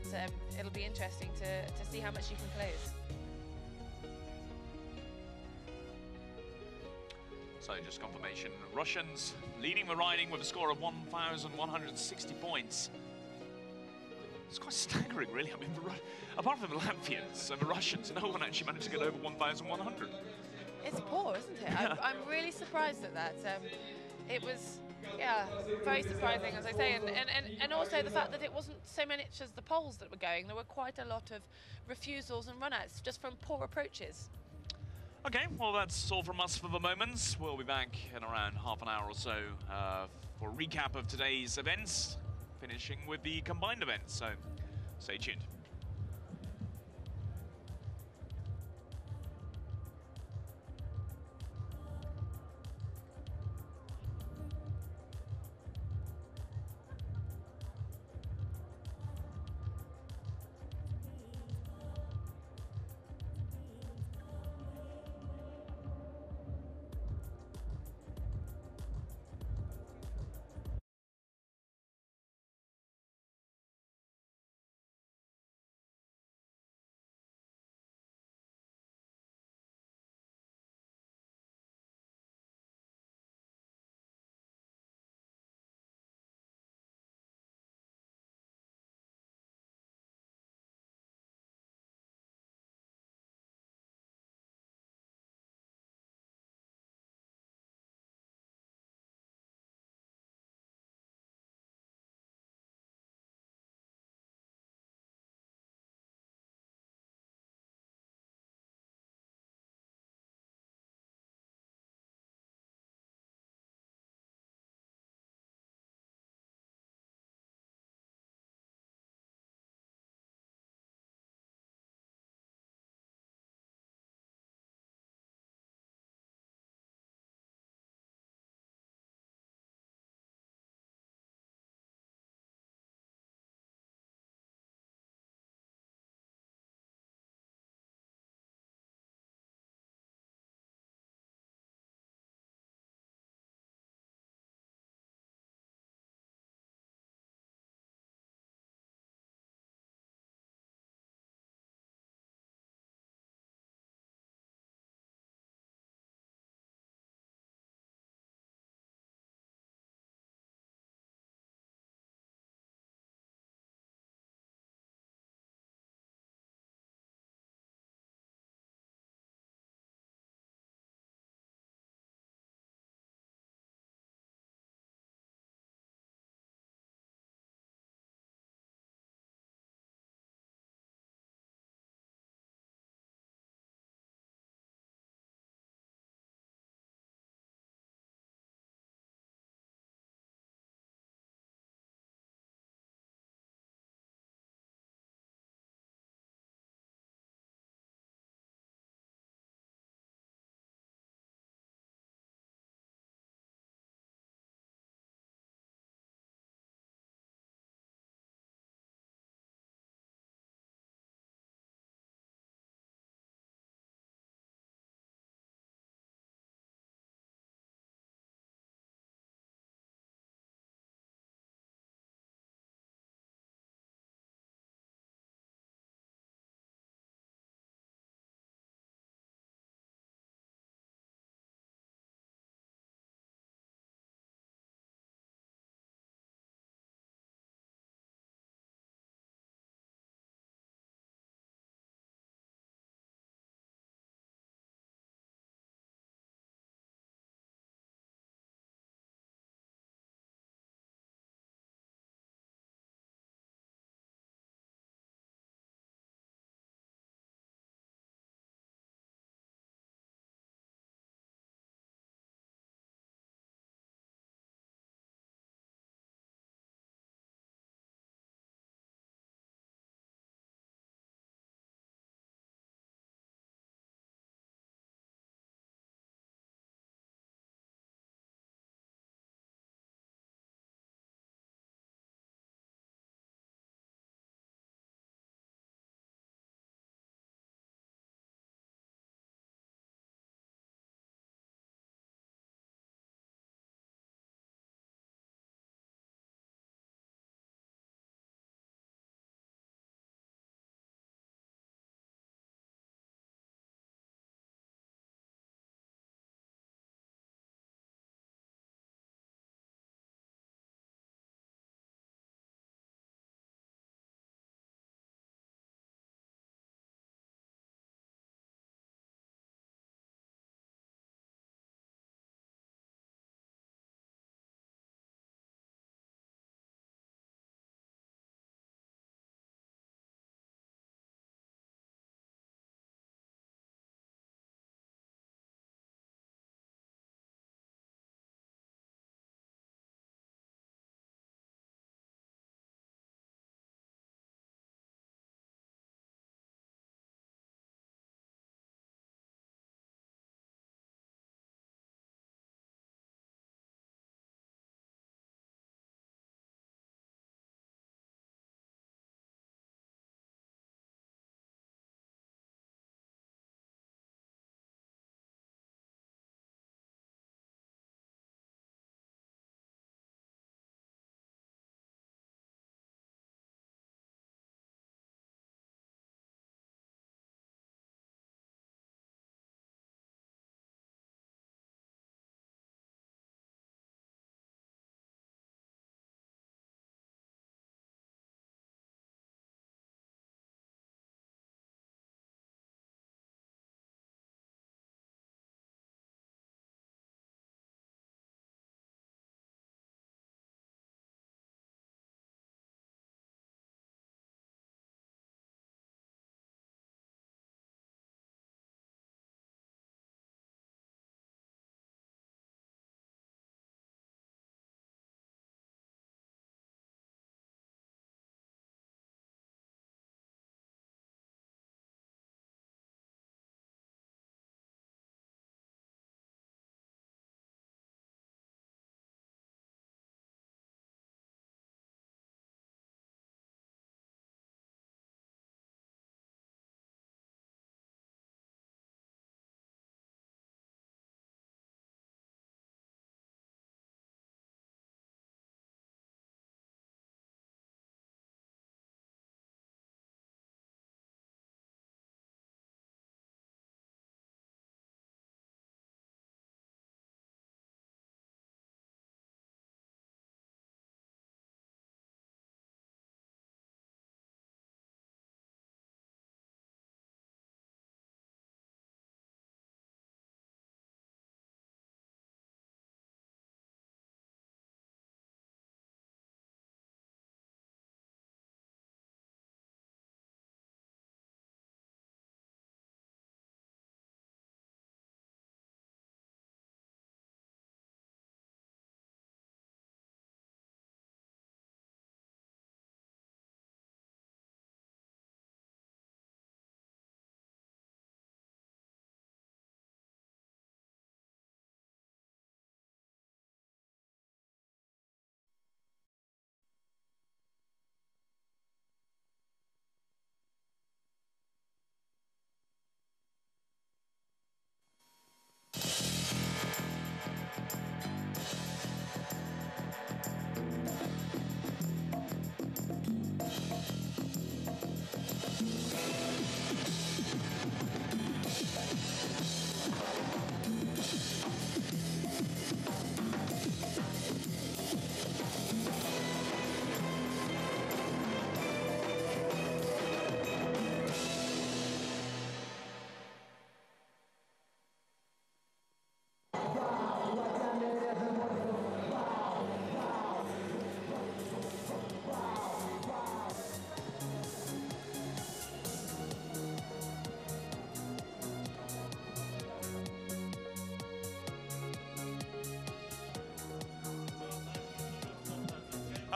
it'll be interesting to see how much she can close. So just confirmation, Russians leading the riding with a score of 1,160 points. It's quite staggering, really. I mean, apart from the Latvians and the Russians, no one actually managed to get over 1,100. It's poor, isn't it? Yeah. I'm really surprised at that. It was, yeah, very surprising, as I say, and also the fact that it wasn't so many as the poles that were going. There were quite a lot of refusals and runouts just from poor approaches. Okay, well, that's all from us for the moment. We'll be back in around half an hour or so for a recap of today's events, finishing with the combined events, so stay tuned.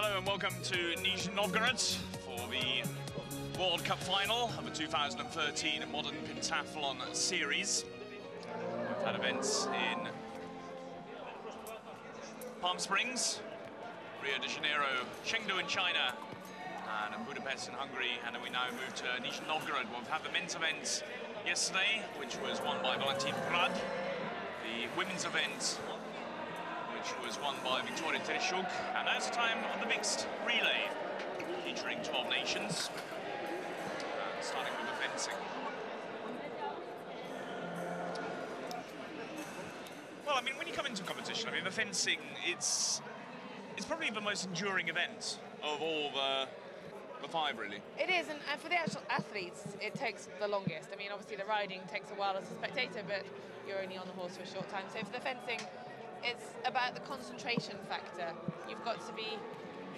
Hello and welcome to Nizhny Novgorod for the World Cup final of the 2013 Modern Pentathlon Series. We've had events in Palm Springs, Rio de Janeiro, Chengdu in China, and Budapest in Hungary, and then we now move to Nizhny Novgorod. We've had the men's event yesterday, which was won by Valentin Prad, the women's event, which was won by Victoria Tereshchuk, and now it's the time of the mixed relay, featuring 12 nations, starting with the fencing. Well, I mean, when you come into competition, I mean, the fencing, it's probably the most enduring event of all the five, really. It is, and for the actual athletes, it takes the longest. I mean, obviously the riding takes a while as a spectator, but you're only on the horse for a short time. So for the fencing, it's about the concentration factor. You've got to be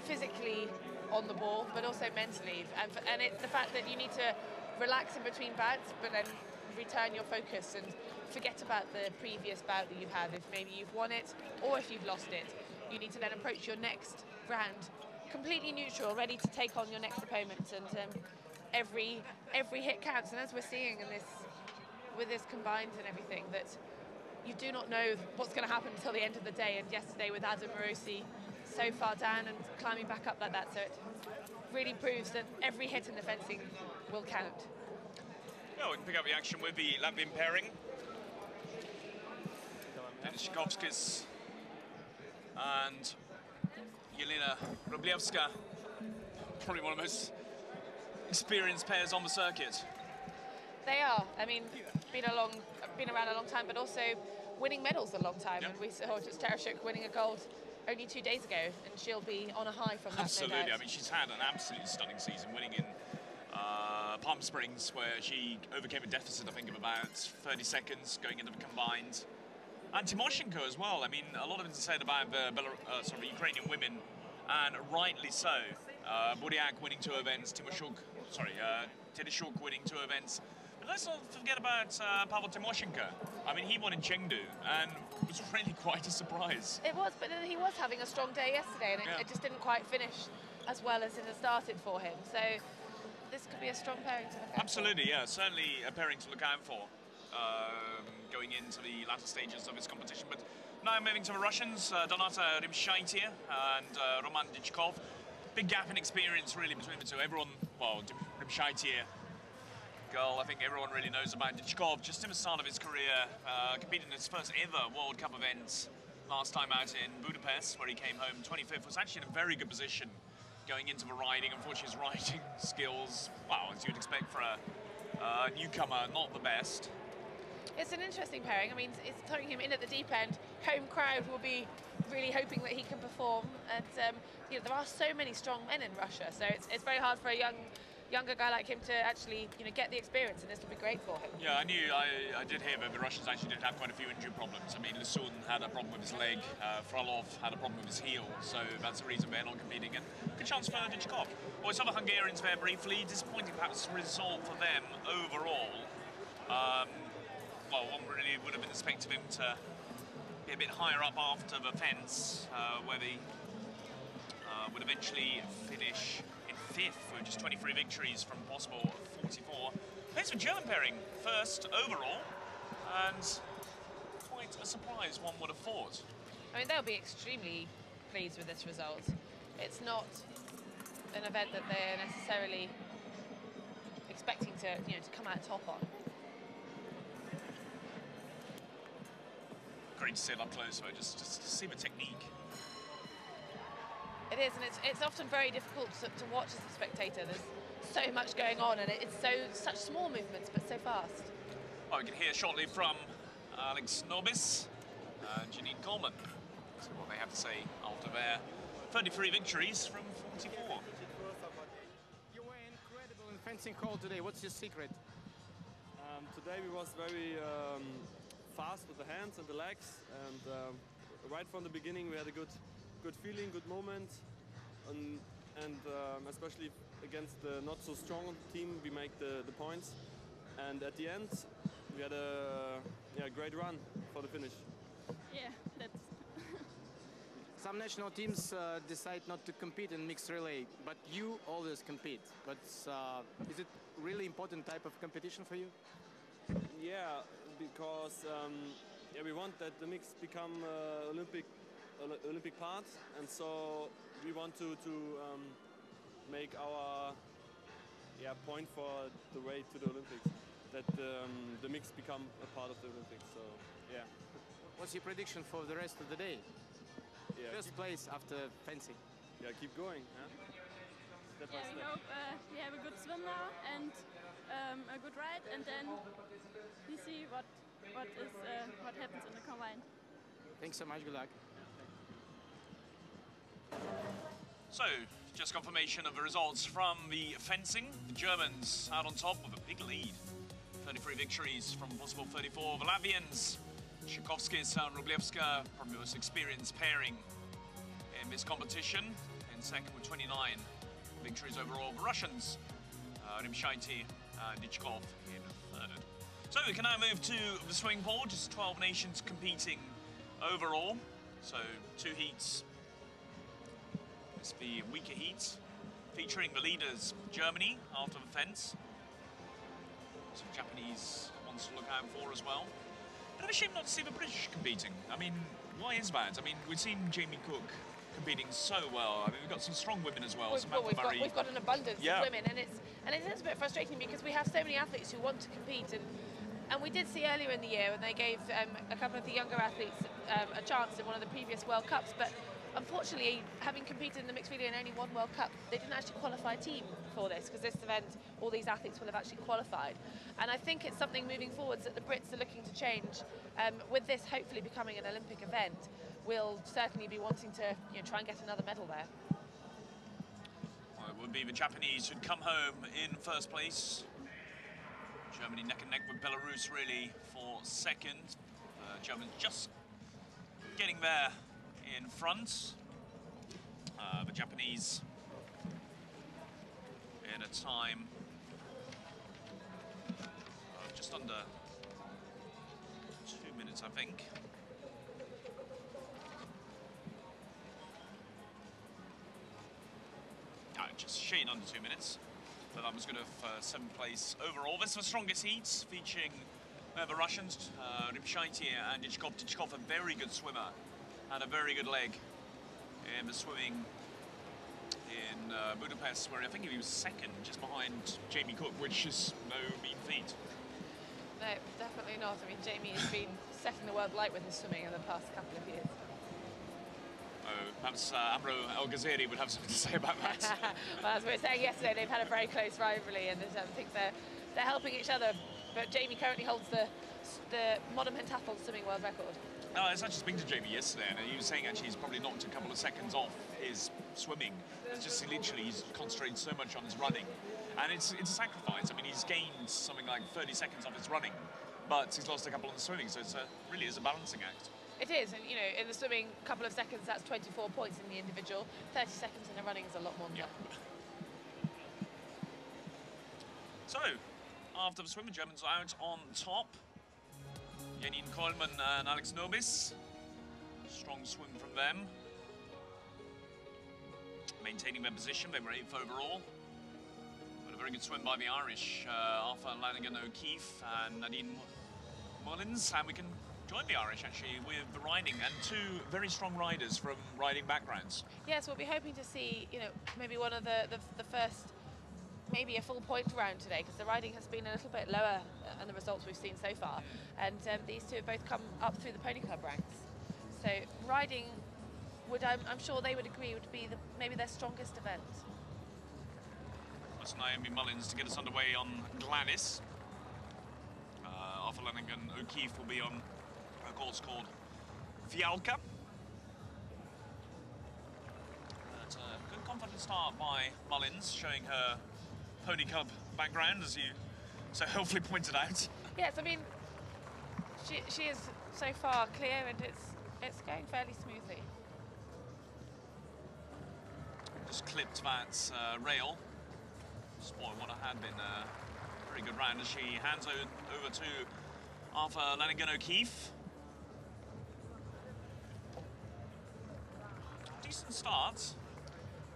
physically on the ball, but also mentally. And it's the fact that you need to relax in between bouts, but then return your focus and forget about the previous bout that you've had. If maybe you've won it, or if you've lost it, you need to then approach your next round completely neutral, ready to take on your next opponent. And every hit counts. And as we're seeing in this, with this combined and everything, that you do not know what's going to happen until the end of the day. And yesterday with Adam Marosi so far down and climbing back up like that, so it really proves that every hit in the fencing will count. Yeah, we can pick up the action with the Latvian pairing. Shikovskis and Jelena Rublievska, probably one of the most experienced pairs on the circuit. They are. I mean, been around a long time, but also winning medals a long time. Yep. And we saw just Tereshchuk winning a gold only 2 days ago, and she'll be on a high from that. Absolutely. No doubt. I mean, she's had an absolutely stunning season, winning in Palm Springs, where she overcame a deficit, I think, of about 30 seconds going into the combined. And Tymoshenko as well. I mean, a lot of things said about the Ukrainian women, and rightly so. Buryak winning 2 events, Tereshchuk winning 2 events. But let's not forget about Pavel Tymoshenko. I mean, he won in Chengdu, and it was really quite a surprise. It was, but then he was having a strong day yesterday, and it just didn't quite finish as well as it had started for him. So this could be a strong pairing to look out for. Absolutely, yeah, certainly a pairing to look out for. Going into the latter stages of this competition. But now moving to the Russians, Donata Rimshaitia and Roman Dichkov. Big gap in experience really between the two. Everyone, well, Rimshaitia, girl, I think everyone really knows about. Dichkov, just in the start of his career, competed in his first ever World Cup event last time out in Budapest, where he came home 25th, was actually in a very good position going into the riding. Unfortunately, his riding skills, well, as you'd expect for a newcomer, not the best. It's an interesting pairing. I mean, it's throwing him in at the deep end. Home crowd will be really hoping that he can perform. And you know, there are so many strong men in Russia, so it's very hard for a younger guy like him to actually get the experience, and this will be great for him. Yeah, I did hear that the Russians actually did have quite a few injury problems. I mean, Lisun had a problem with his leg, Frolov had a problem with his heel, so that's the reason they're not competing. And good chance for Dichkov. Well, we saw the Hungarians there briefly. Disappointing perhaps result for them overall. Well, one really would have been expected him to be a bit higher up after the fence, where they would eventually finish in 5th with just 23 victories from possible 44. There's a German pairing, first overall, and quite a surprise, one would have thought. I mean, they'll be extremely pleased with this result. It's not an event that they're necessarily expecting to come out top on. Great to see it up close, though, just to see the technique. It is, and it's often very difficult to watch as a spectator. There's so much going on, and it's such small movements, but so fast. Well, we can hear shortly from Alex Nobis and Janine Coleman. See what they have to say after their 33 victories from 44. You were incredible in fencing hall today. What's your secret? Today we was very fast with the hands and the legs, and right from the beginning we had a good feeling, good moment, and especially against the not so strong team we make the points, and at the end we had a great run for the finish. Yeah, that's Some national teams decide not to compete in mixed relay, but you always compete. But is it really important type of competition for you? Yeah, because yeah, we want that the mix become Olympic part, and so we want to make our point for the way to the Olympics, that the mix become a part of the Olympics. So yeah. What's your prediction for the rest of the day? Yeah, First place after fencing. Yeah, keep going. Huh? Step by Yeah, we step. hope we have a good swim now and a good ride, and then we see what happens in the combine. Thanks so much. Good luck. So, just confirmation of the results from the fencing. The Germans out on top with a big lead. 33 victories from possible 34. The Latvians, Tchaikovskis and Rublevska, probably the most experienced pairing in this competition. In second with 29 victories overall. The Russians, Rimshaite and Dichkov in third. So we can now move to the swimming pool. Just 12 nations competing overall. So 2 heats. It's the weaker heats, featuring the leaders, Germany, after the fence. Some Japanese ones to look out for as well. Bit of a shame not to see the British competing. I mean, why is that? I mean, we've seen Jamie Cook competing so well. I mean, we've got some strong women as well. We've got an abundance Yeah. of women, and it's a bit frustrating because we have so many athletes who want to compete, and we did see earlier in the year when they gave a couple of the younger athletes a chance in one of the previous World Cups, but unfortunately, having competed in the mixed relay in only one World Cup, they didn't actually qualify a team for this, because this event, all these athletes will have actually qualified. And I think it's something moving forwards that the Brits are looking to change. With this hopefully becoming an Olympic event, we'll certainly be wanting to try and get another medal there. Well, it would be the Japanese who'd come home in first place. Germany neck and neck with Belarus really for second. Germans just getting there in front. The Japanese in a time of just under 2 minutes, I think. Just shade under 2 minutes. But that was good for 7th place overall. This was the strongest heats, featuring the Russians, Rimshaite and Dichkov. Dichkov, a very good swimmer, had a very good leg in the swimming in Budapest, where I think he was second, just behind Jamie Cook, which is no mean feat. No, definitely not. I mean, Jamie has been setting the world light with his swimming in the past couple of years. Oh, perhaps Amro El Ghaziri would have something to say about that. Well, as we were saying yesterday, they've had a very close rivalry, and I think they're helping each other. But Jamie currently holds the modern pentathlon swimming world record. No, I was actually speaking to Jamie yesterday, and he was saying actually he's probably knocked a couple of seconds off his swimming. It's just literally he's concentrated so much on his running, and it's a sacrifice. I mean, he's gained something like 30 seconds off his running, but he's lost a couple on the swimming, so it's really is a balancing act. It is, and in the swimming, a couple of seconds, that's 24 points in the individual. 30 seconds in the running is a lot more than that. So, after the swim, the Germans are out on top. Janine Kollmann and Alex Nobis. Strong swim from them. Maintaining their position, they were 8th overall. But a very good swim by the Irish, Arthur Lanigan O'Keefe and Nadine Mullins. And we can join the Irish actually with the riding, and 2 very strong riders from riding backgrounds. Yes, we'll be hoping to see, maybe one of the first, maybe a full point round today, because the riding has been a little bit lower than the results we've seen so far. And these 2 have both come up through the pony club ranks. So riding, I'm sure they would agree, would be maybe their strongest event. That's Naomi Mullins to get us underway on Gladys. Arthur Lanigan O'Keefe will be on a course called Fialka. But a good confident start by Mullins, showing her pony club background, as you so helpfully pointed out. Yes, I mean, she is so far clear, and it's going fairly smoothly. Just clipped that rail. Spoil what had been a very good round as she hands over to Arthur Lanigan O'Keefe. decent start,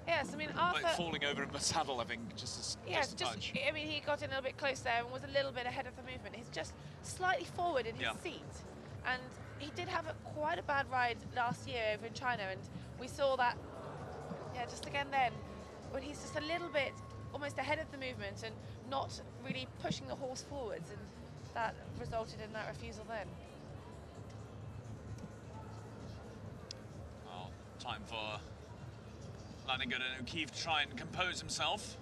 Yes, I mean, but Arthur... falling over in the saddle, I think, just a touch. I mean, he got in a little bit close there and was a little bit ahead of the movement. He's just slightly forward in his Yeah. seat. And he did have quite a bad ride last year over in China, and we saw that, just again then, when he's just a little bit almost ahead of the movement and not really pushing the horse forwards, and that resulted in that refusal then. Well, time for Lanigan and O'Keefe to try and compose himself.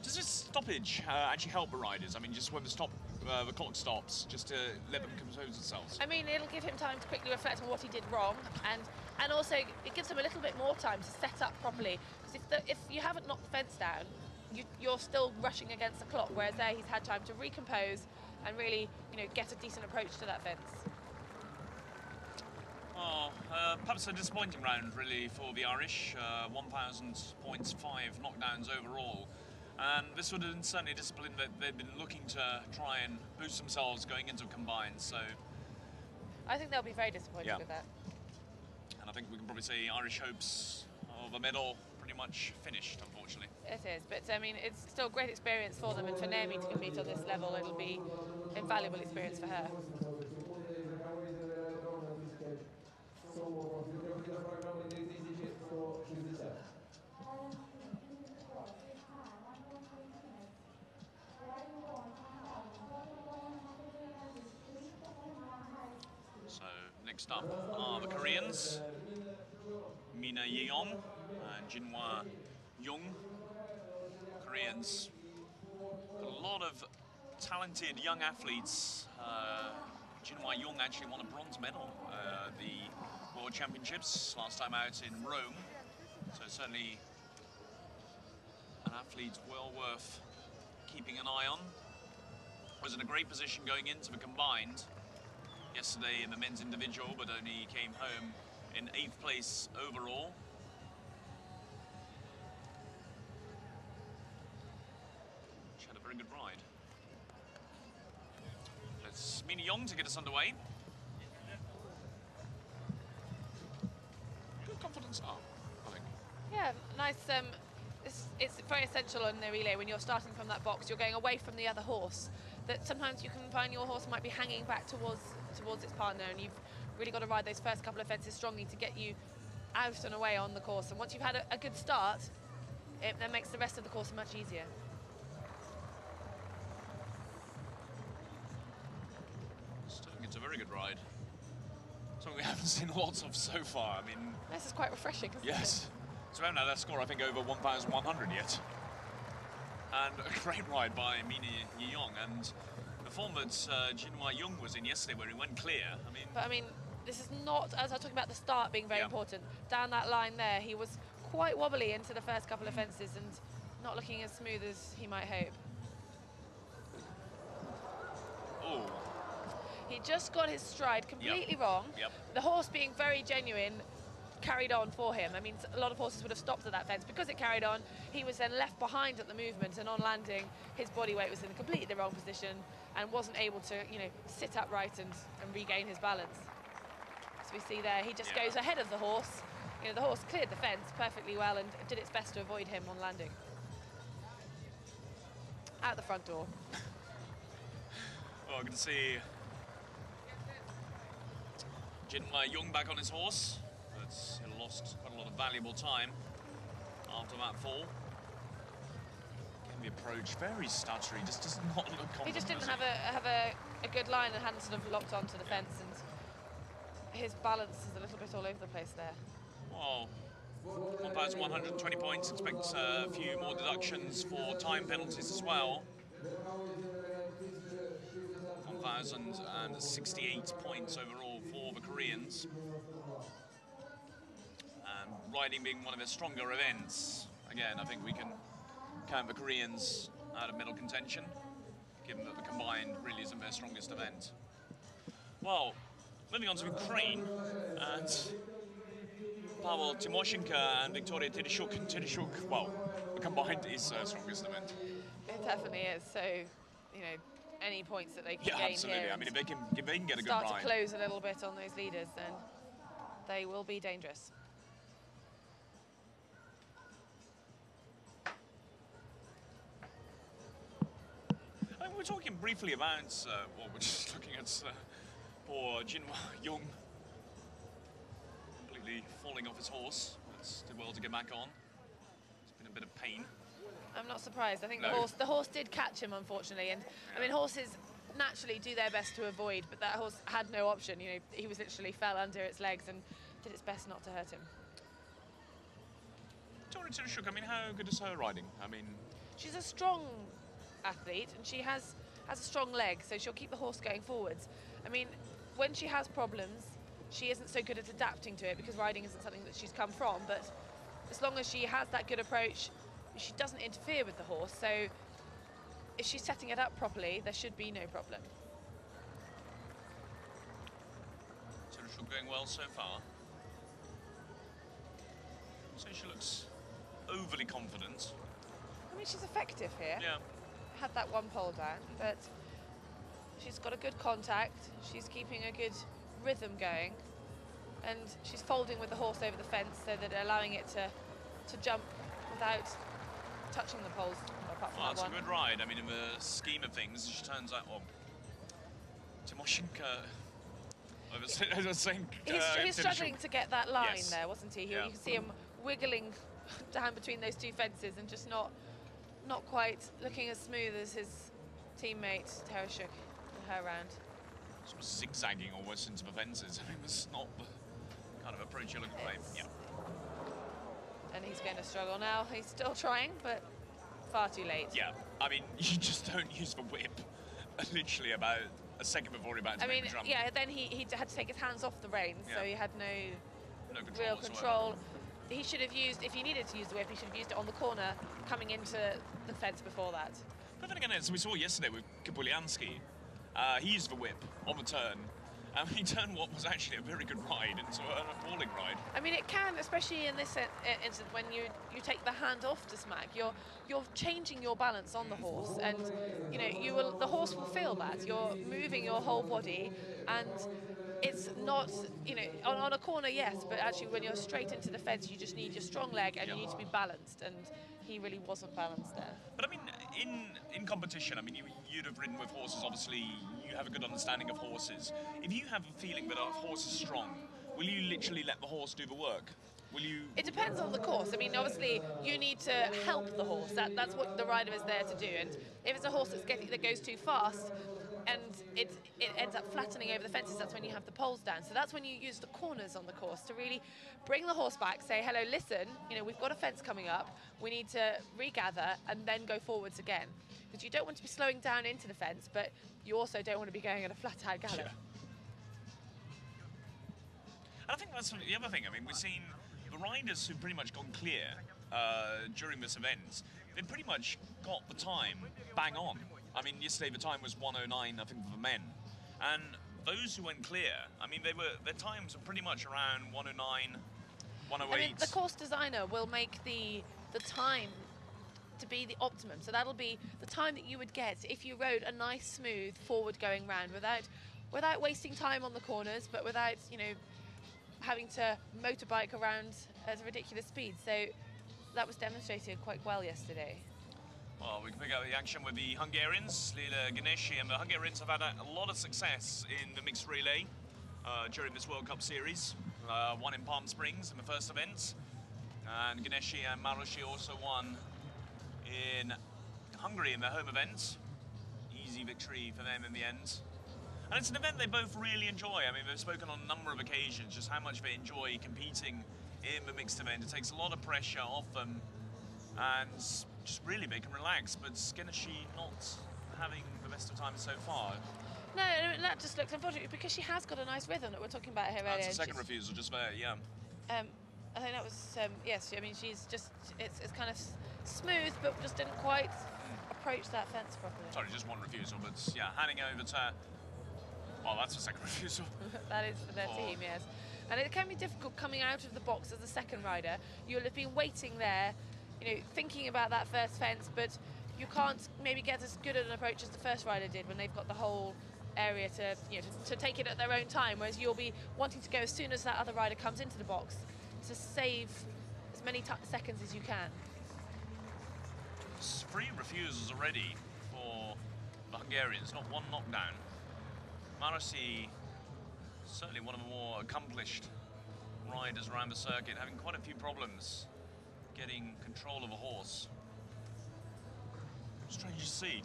Does this stoppage actually help the riders? I mean, just when the clock stops, just to let them compose themselves. I mean, it'll give him time to quickly reflect on what he did wrong, and also it gives him a little bit more time to set up properly. Because if you haven't knocked the fence down, you're still rushing against the clock, whereas there he's had time to recompose and really, get a decent approach to that fence. Oh, perhaps a disappointing round, really, for the Irish. 1,000 points, 5 knockdowns overall. And this would have been certainly a discipline that they've been looking to try and boost themselves going into combined, so... I think they'll be very disappointed with that. And I think we can probably say Irish hopes of a medal pretty much finished, unfortunately. It is, but I mean, it's still a great experience for them, and for Naomi to compete on this level, it'll be invaluable experience for her. So next up are the Koreans, Mina Yeong and Jinhwa Jung. Koreans, got a lot of talented young athletes. Jinhwa Jung actually won a bronze medal at the World Championships last time out in Rome. So certainly an athlete well worth keeping an eye on. Was in a great position going into the combined yesterday in the men's individual, but only came home in 8th place overall. She had a very good ride. It's Mina Yeong to get us underway. Good confidence up, I think. Yeah, nice. It's very essential in the relay when you're starting from that box, you're going away from the other horse, that sometimes you can find your horse might be hanging back towards its partner, and you've really got to ride those first couple of fences strongly to get you out and away on the course. And once you've had a good start, it then makes the rest of the course much easier. Still, it's a very good ride. Something we haven't seen lots of so far. I mean, This is quite refreshing, isn't it? yes. So we haven't had that score, I think, over 1,100 yet. And a great ride by Mina Yeong, and the form that Jinhwa Jung was in yesterday where he went clear. But I mean, this is not, as I was talking about the start being very important, down that line there, he was quite wobbly into the first couple of fences and not looking as smooth as he might hope. Oh, He just got his stride completely wrong. Yep. The horse, being very genuine, carried on for him. I mean, a lot of horses would have stopped at that fence. Because it carried on, he was then left behind at the movement, and on landing, his body weight was in completely the wrong position and wasn't able to, sit upright and regain his balance. So we see there, he just goes ahead of the horse. The horse cleared the fence perfectly well and did its best to avoid him on landing. Out the front door. well, I can see Jinhwa Jung back on his horse. But he lost quite a lot of valuable time after that fall. Again, the approach very stuttery, just does not look confident. He just didn't have a good line and hadn't sort of locked onto the fence, and his balance is a little bit all over the place there. Well, 1,120 points. Expect a few more deductions for time penalties as well. 1,068 points overall for the Koreans. And riding being one of their stronger events. Again, I think we can count the Koreans out of medal contention, given that the combined really isn't their strongest event. Well, moving on to Ukraine, and Pavel Tymoshenko and Victoria Tereshchuk, well, the combined is their strongest event. It definitely is. So, any points that they can Yeah, gain absolutely. here. I mean, if they can get a good start ride. to close a little bit on those leaders, then they will be dangerous. I mean, we're talking briefly about, well, we're just looking at poor Jinhwa Young completely falling off his horse. It's did well to get back on. It's been a bit of pain. I'm not surprised. I think No. the horse did catch him, unfortunately. And I mean, horses naturally do their best to avoid, but that horse had no option. You know, he was literally fell under its legs and did its best not to hurt him. Tori Tereshuk, I mean, how good is her riding? I mean, She's a strong athlete and she has a strong leg, so she'll keep the horse going forwards. I mean, when she has problems, she isn't so good at adapting to it because riding isn't something that she's come from, but as long as she has that good approach, she doesn't interfere with the horse, so if she's setting it up properly, there should be no problem. Tereshuk going well so far. So she looks overly confident. I mean, she's effective here. Yeah. Had that one pole down, but she's got a good contact, she's keeping a good rhythm going, and she's folding with the horse over the fence so that allowing it to jump without touching the poles, apart from Well, that that's one. a good ride. I mean, in the scheme of things, she turns out, well, Tymoshenko, I was saying, He's struggling to get that line Yes. there, wasn't he? Yeah. You can see him wiggling down between those two fences and just not quite looking as smooth as his teammate Tereshuk in her round. sort of zigzagging almost into the fences. I mean, it's not the kind of approach you're looking for. It's- Yeah. And he's going to struggle now. He's still trying, but far too late. Yeah, I mean, you just don't use the whip literally about a second before you're about to I make mean, the jump. yeah, then he had to take his hands off the reins, so Yeah. he had no No control real whatsoever. control. He should have used, if he needed to use the whip, he should have used it on the corner, coming into the fence before that. But then again, as we saw yesterday with Kapulyansky, he used the whip on the turn. And he turned what was actually a very good ride into an appalling ride. I mean, it can, especially in this instance, when you take the hand off to smack, you're changing your balance on the horse, and you know the horse will feel that you're moving your whole body, and it's not on a corner, yes, but actually when you're straight into the fence, you just need your strong leg and you need to be balanced, and he really wasn't balanced there. But I mean, in competition, I mean, you'd have ridden with horses, obviously, you have a good understanding of horses. If you have a feeling that a horse is strong, will you literally let the horse do the work? Will you... It depends on the course. I mean, obviously, you need to help the horse. That's what the rider is there to do. And if it's a horse that goes too fast and it ends up flattening over the fences, that's when you have the poles down. So that's when you use the corners on the course to really bring the horse back, say, hello, listen, we've got a fence coming up. We need to regather and then go forwards again. Because you don't want to be slowing down into the fence, but you also don't want to be going at a flat-out gallop. Yeah. And I think that's the other thing. I mean, we've seen the riders who've pretty much gone clear during this event. They've pretty much got the time bang on. I mean, yesterday the time was 1:09, I think, for the men. And those who went clear, I mean, their times are pretty much around 1:09, 1:08. I mean, the course designer will make the time to be the optimum. So that'll be the time that you would get if you rode a nice, smooth, forward-going round without wasting time on the corners, but without, having to motorbike around at a ridiculous speed. So that was demonstrated quite well yesterday. Well, we can pick up the action with the Hungarians, Lila Ganeshi, and the Hungarians have had a lot of success in the mixed relay during this World Cup series. Won in Palm Springs in the first event, and Ganeshi and Marushi also won in Hungary in their home event. Easy victory for them in the end. And it's an event they both really enjoy. I mean, they've spoken on a number of occasions just how much they enjoy competing in the mixed event. It takes a lot of pressure off them and just really make them relax. But Ganeshi not having the best of times so far. No, that just looks unfortunate because she has got a nice rhythm that we're talking about here earlier. That's a second refusal just there, yeah. I think that was, yes, I mean, she's just, it's kind of smooth, but just didn't quite approach that fence properly. Sorry, just one refusal, but yeah, handing over to... Well, that's a second refusal. That is for their team, yes. And it can be difficult coming out of the box as a second rider. You'll have been waiting there, thinking about that first fence, but you can't maybe get as good an approach as the first rider did when they've got the whole area to, you know, to take it at their own time, whereas you'll be wanting to go as soon as that other rider comes into the box to save as many seconds as you can. 3 refusals already for the Hungarians, not 1 knockdown. Marasi, certainly one of the more accomplished riders around the circuit, having quite a few problems getting control of a horse. Strange to see.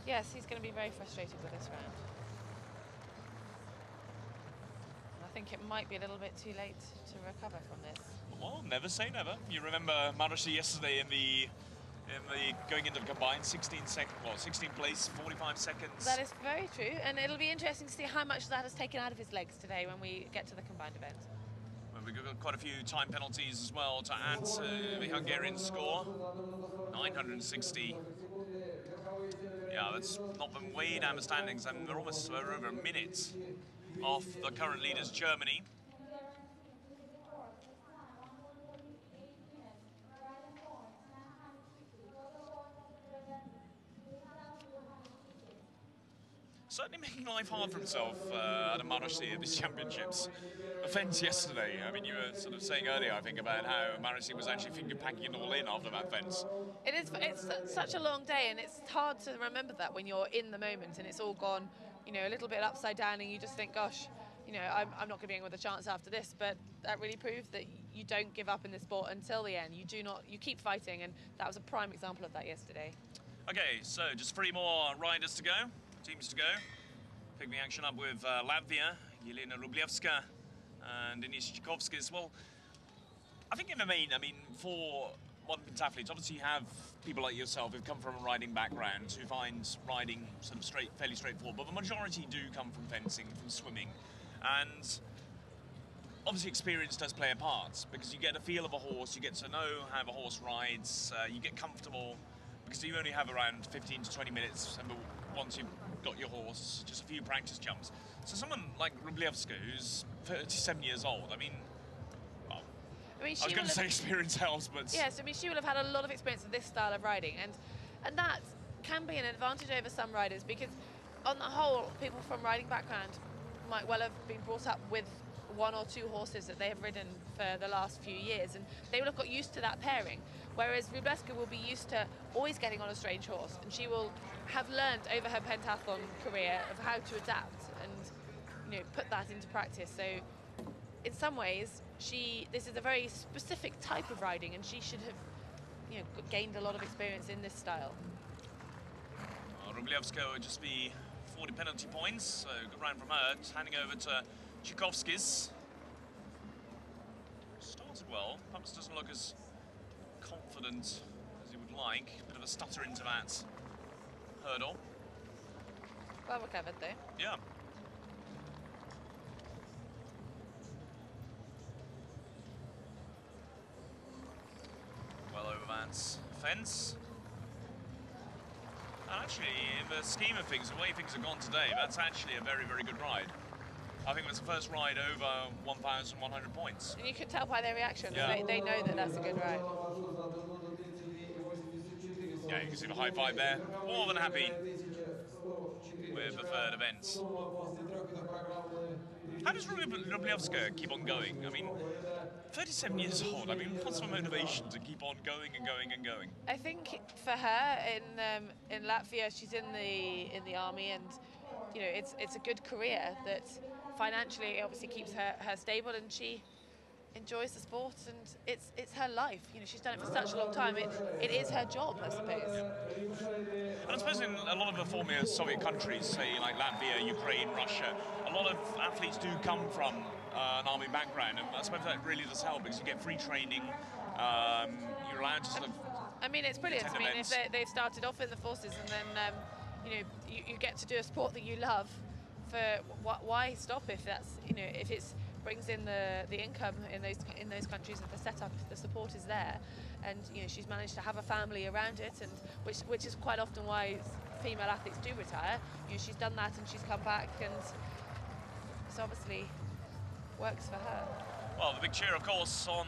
Yes, he's going to be very frustrated with this round. I think it might be a little bit too late to recover from this. Well, never say never. You remember Marasi yesterday in the going into the combined 16 place, 45 seconds. That is very true, and it'll be interesting to see how much that has taken out of his legs today when we get to the combined event. Well, we've got quite a few time penalties as well to add to the Hungarian score. 960. Yeah, that's not been way down the standings, and they're almost over a minute off the current leaders, Germany. Certainly making life hard for himself, Adam Marasi, at these championships. The fence yesterday, I mean, you were sort of saying earlier, I think, about how Marasi was actually finger packing it all in after that fence. It's such a long day, and it's hard to remember that when you're in the moment and it's all gone, you know, a little bit upside down, and you just think, gosh, you know, I'm not going to be in with a chance after this. But that really proves that you don't give up in this sport until the end. You keep fighting, and that was a prime example of that yesterday. Okay, so just 3 more riders to go. Teams to go. Pick the action up with Latvia, Jelena Rublievska and Denise Tchaikovskis. Well, I think in the main, I mean, for modern pentathlete, obviously you have people like yourself who've come from a riding background who find riding sort of fairly straightforward, but the majority do come from fencing, from swimming, and obviously experience does play a part because you get a feel of a horse, you get to know how the horse rides, you get comfortable because you only have around 15 to 20 minutes and once you've got your horse, just a few practice jumps. So someone like Rublievska, who's 37 years old, I mean, well, I was going to say experience helps, but... Yes, I mean, she will have had a lot of experience with this style of riding, and that can be an advantage over some riders because, on the whole, people from riding background might well have been brought up with 1 or 2 horses that they have ridden for the last few years, and they will have got used to that pairing. Whereas Rublievska will be used to always getting on a strange horse, and she will have learned over her pentathlon career of how to adapt and, you know, put that into practice. So, in some ways, this is a very specific type of riding, and she should have, you know, gained a lot of experience in this style. Rublievska would just be 40 penalty points, so good round from her. Just handing over to Tchaikovskis. Started well, perhaps doesn't look as confident as he would like. A bit of a stutter into that hurdle. Well recovered though. Yeah. Well over that fence. And actually, in the scheme of things, the way things have gone today, that's actually a very, very good ride. I think it was the first ride over 1,100 points. And you can tell by their reaction, yeah. They know that that's a good ride. Yeah, you can see the high five there. More than happy with the third event. How does Rublievska keep on going? I mean, 37 years old. I mean, what's the motivation to keep on going and going and going? I think for her in Latvia, she's in the army, and you know it's a good career that financially obviously keeps her stable, and she enjoys the sport, and it's her life. You know, she's done it for such a long time. It is her job, I suppose. And I suppose in a lot of the former Soviet countries, say like Latvia, Ukraine, Russia, a lot of athletes do come from an army background, and I suppose that really does help because you get free training. You're allowed to sort of. I mean, it's brilliant. I mean, if they've started off in the forces, and then you know you get to do a sport that you love. For why stop if that's, you know, if it's brings in the income in those countries, if the setup, if the support is there, and you know she's managed to have a family around it, and which is quite often why female athletes do retire. You know, she's done that and she's come back, and this obviously works for her. Well, the big cheer, of course, on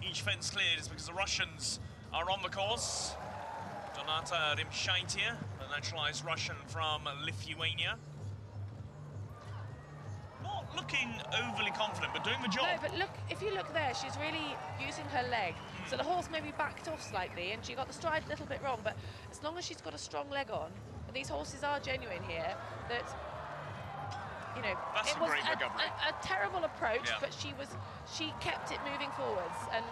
each fence cleared is because the Russians are on the course. Donata Rimshaitia, the naturalized Russian from Lithuania. not looking overly confident, but doing the job. No, but look, if you look there, she's really using her leg. So the horse maybe backed off slightly and she got the stride a little bit wrong, but as long as she's got a strong leg on, and these horses are genuine here, that, you know, That's it a was great recovery. a terrible approach, Yeah. but she kept it moving forwards, and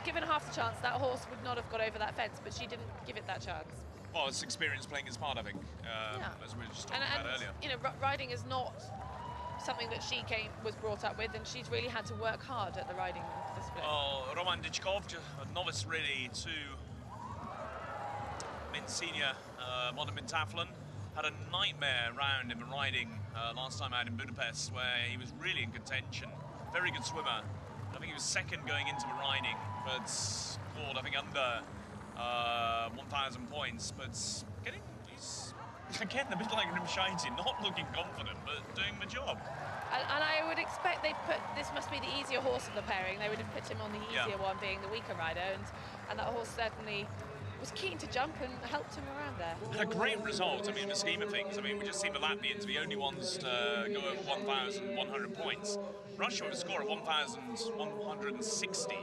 given half the chance, that horse would not have got over that fence, but she didn't give it that chance. Well, it's experience playing its part, I think, as we were just talking about earlier. You know, riding is not something that she was brought up with, and she's really had to work hard at the riding discipline. Well, Roman Dichkov, a novice really to senior modern pentathlon, had a nightmare round in the riding last time out in Budapest, where he was really in contention. Very good swimmer. I think he was second going into the riding, but scored, I think, under 1,000 points. But he's again a bit like Rimshaiti, not looking confident, but doing the job. And I would expect this must be the easier horse of the pairing. They would have put him on the easier one, being the weaker rider, and that horse certainly was keen to jump and helped him around there. A great result, I mean, in the scheme of things. I mean, we just seen the Latvians, the only ones to go over 1,100 points. Russia with a score of 1,160.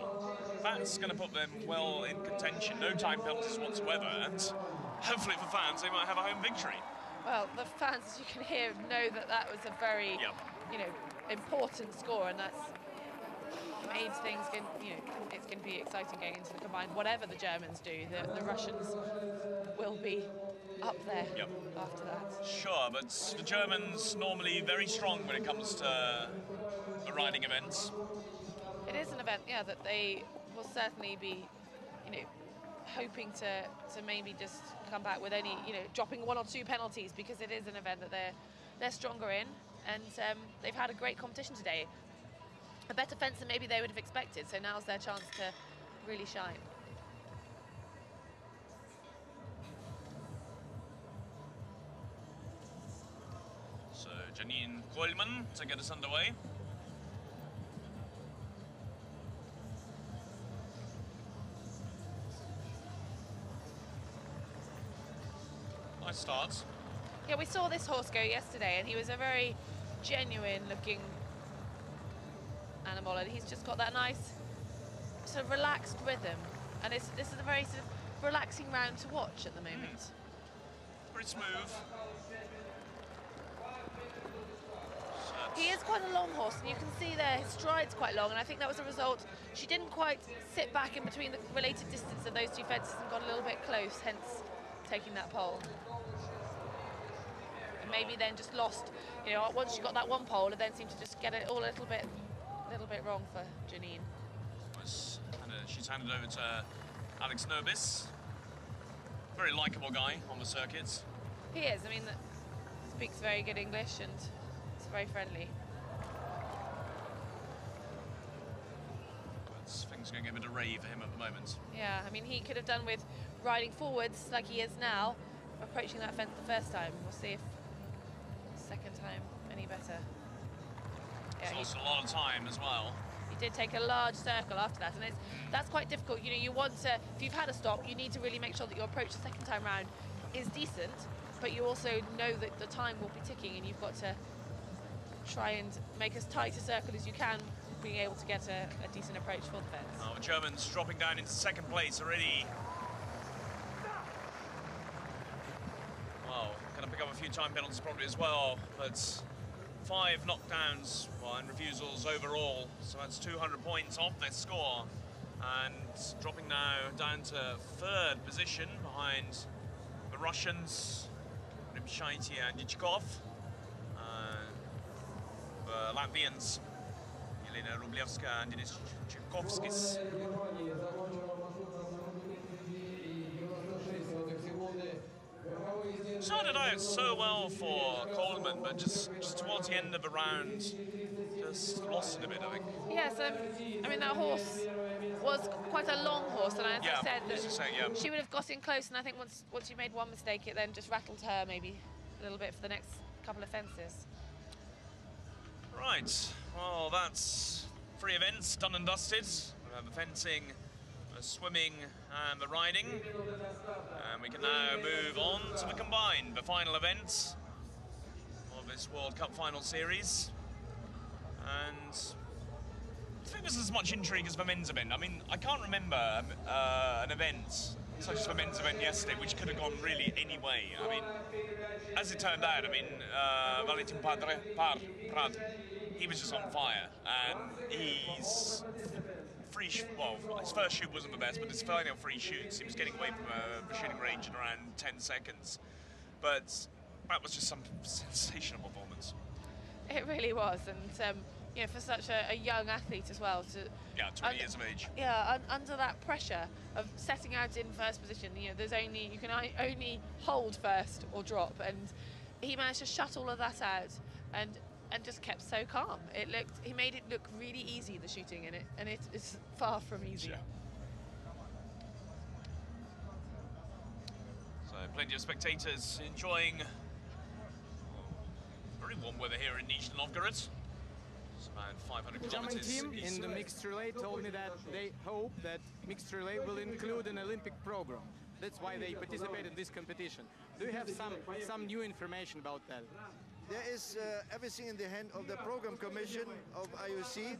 That's going to put them well in contention. No time penalties whatsoever, and hopefully for fans, they might have a home victory. Well, the fans, as you can hear, know that was a very, you know, important score, and that's made things, it's going to be exciting going into the combined. Whatever the Germans do, the Russians will be up there after that. Sure, but the Germans normally very strong when it comes to the riding events. It is an event, that they will certainly be, you know, hoping to maybe just come back with only, you know, dropping 1 or 2 penalties, because it is an event that they're stronger in, and they've had a great competition today. A better fence than maybe they would have expected, so now's their chance to really shine. So Janine Koilman to get us underway. Nice start. Yeah, we saw this horse go yesterday, and he was a very genuine looking animal, and he's just got that nice sort of relaxed rhythm, and this is a very sort of relaxing round to watch at the moment. Very smooth. He is quite a long horse, and you can see there his stride's quite long, and I think that was a result. She didn't quite sit back in between the related distance of those 2 fences and got a little bit close, hence taking that pole. And maybe then just lost, you know, once she got that 1 pole, it then seemed to just get it all a little bit wrong for Janine. She's handed over to Alex Nobis. Very likeable guy on the circuits. He is. I mean, speaks very good English and is very friendly. But things are going a bit array for him at the moment. Yeah, I mean, he could have done with riding forwards like he is now, approaching that fence the first time. We'll see if the second time any better. He's lost a lot of time as well. He did take a large circle after that, and that's quite difficult. You know, you want to, if you've had a stop, you need to really make sure that your approach the second time round is decent, but you also know that the time will be ticking, and you've got to try and make as tight a circle as you can, being able to get a decent approach for the fence. The Germans dropping down into second place already. Well, going to pick up a few time penalties probably as well, but 5 knockdowns and refusals overall, so that's 200 points off their score, and dropping now down to 3rd position behind the Russians, Rimshaiti and Dichkov, the Latvians, Elena Rublievska and Denis Tchaikovskis. Started out so well for Coleman, but just towards the end of the round, just lost it a bit, I think. Yes, I mean, that horse was quite a long horse, and as I said, that she would have got in close, and I think once she made one mistake, it then just rattled her maybe a little bit for the next couple of fences. Right, well, that's 3 events done and dusted. We have the fencing, the swimming and the riding. And we can now move on to the combined, the final event of this World Cup final series. And I think there's as much intrigue as the men's event. I mean, I can't remember an event such as the men's event yesterday, which could have gone really any way. I mean, as it turned out, I mean, Valentin Prad, he was just on fire, and he's well, his first shoot wasn't the best, but his final 3 shoots, he was getting away from the shooting range in around 10 seconds. But that was just some sensational performance. It really was, and you know, for such a young athlete as well, to 20 years of age. Yeah, under that pressure of setting out in first position, you know, you can only hold first or drop, and he managed to shut all of that out and just kept so calm. He made it look really easy, the shooting, and it is far from easy. Yeah. So plenty of spectators enjoying very warm weather here in Nizhny Novgorod. It's about 500 The German kilometers team east. in the mixed relay told me that they hope that mixed relay will include an Olympic program. That's why they participate in this competition. Do you have some new information about that? There is everything in the hand of the program commission of IOC.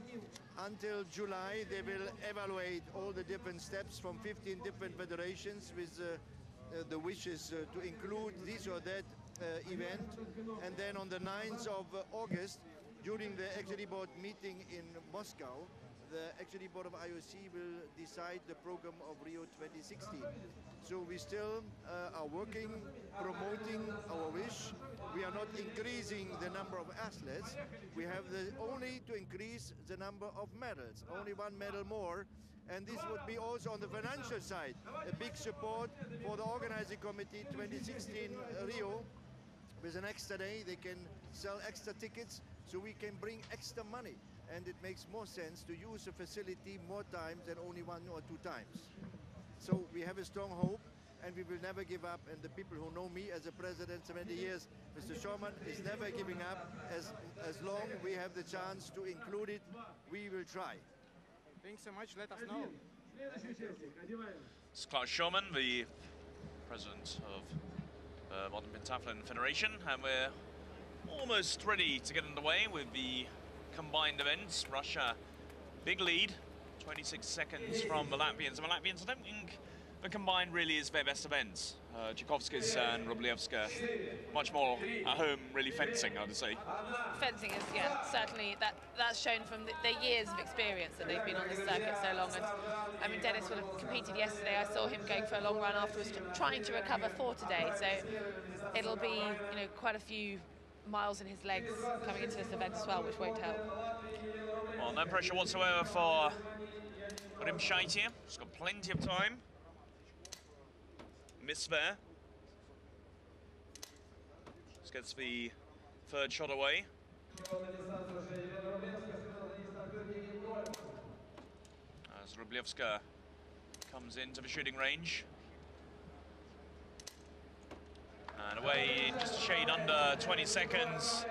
Until July, they will evaluate all the different steps from 15 different federations with the wishes to include this or that event. And then on the 9th of August, during the Executive Board meeting in Moscow, the Executive Board of IOC will decide the program of Rio 2016. So we still are working, promoting our wish. We are not increasing the number of athletes. We have only to increase the number of medals, only 1 medal more. And this would be also on the financial side, a big support for the organizing committee 2016 Rio. With an extra day, they can sell extra tickets, so we can bring extra money. And it makes more sense to use the facility more times than only 1 or 2 times. So we have a strong hope, and we will never give up. And the people who know me as a president so many years, Mr. Schaumann is never giving up. As long we have the chance to include it, we will try. Thanks so much. Let us know. It's Klaus Schaumann, the president of Modern Pentathlon Federation, and we're almost ready to get underway with the combined events. Russia, big lead, 26 seconds from the Latvians. And the Latvians, I don't think the combined really is their best events. Tchaikovskis and Rublievska, much more at home, really fencing, I would say. Fencing is, yeah, certainly that's shown from their years of experience that they've been on this circuit so long. And I mean, Dennis would have competed yesterday. I saw him going for a long run afterwards, trying to recover for today. So it'll be, you know, quite a few miles in his legs coming into this event as well, which won't help. Well, no pressure whatsoever for Rimshaitia. He's got plenty of time. Miss there. Just gets the 3rd shot away. As Rublievska comes into the shooting range. And away, just a shade under 20 seconds.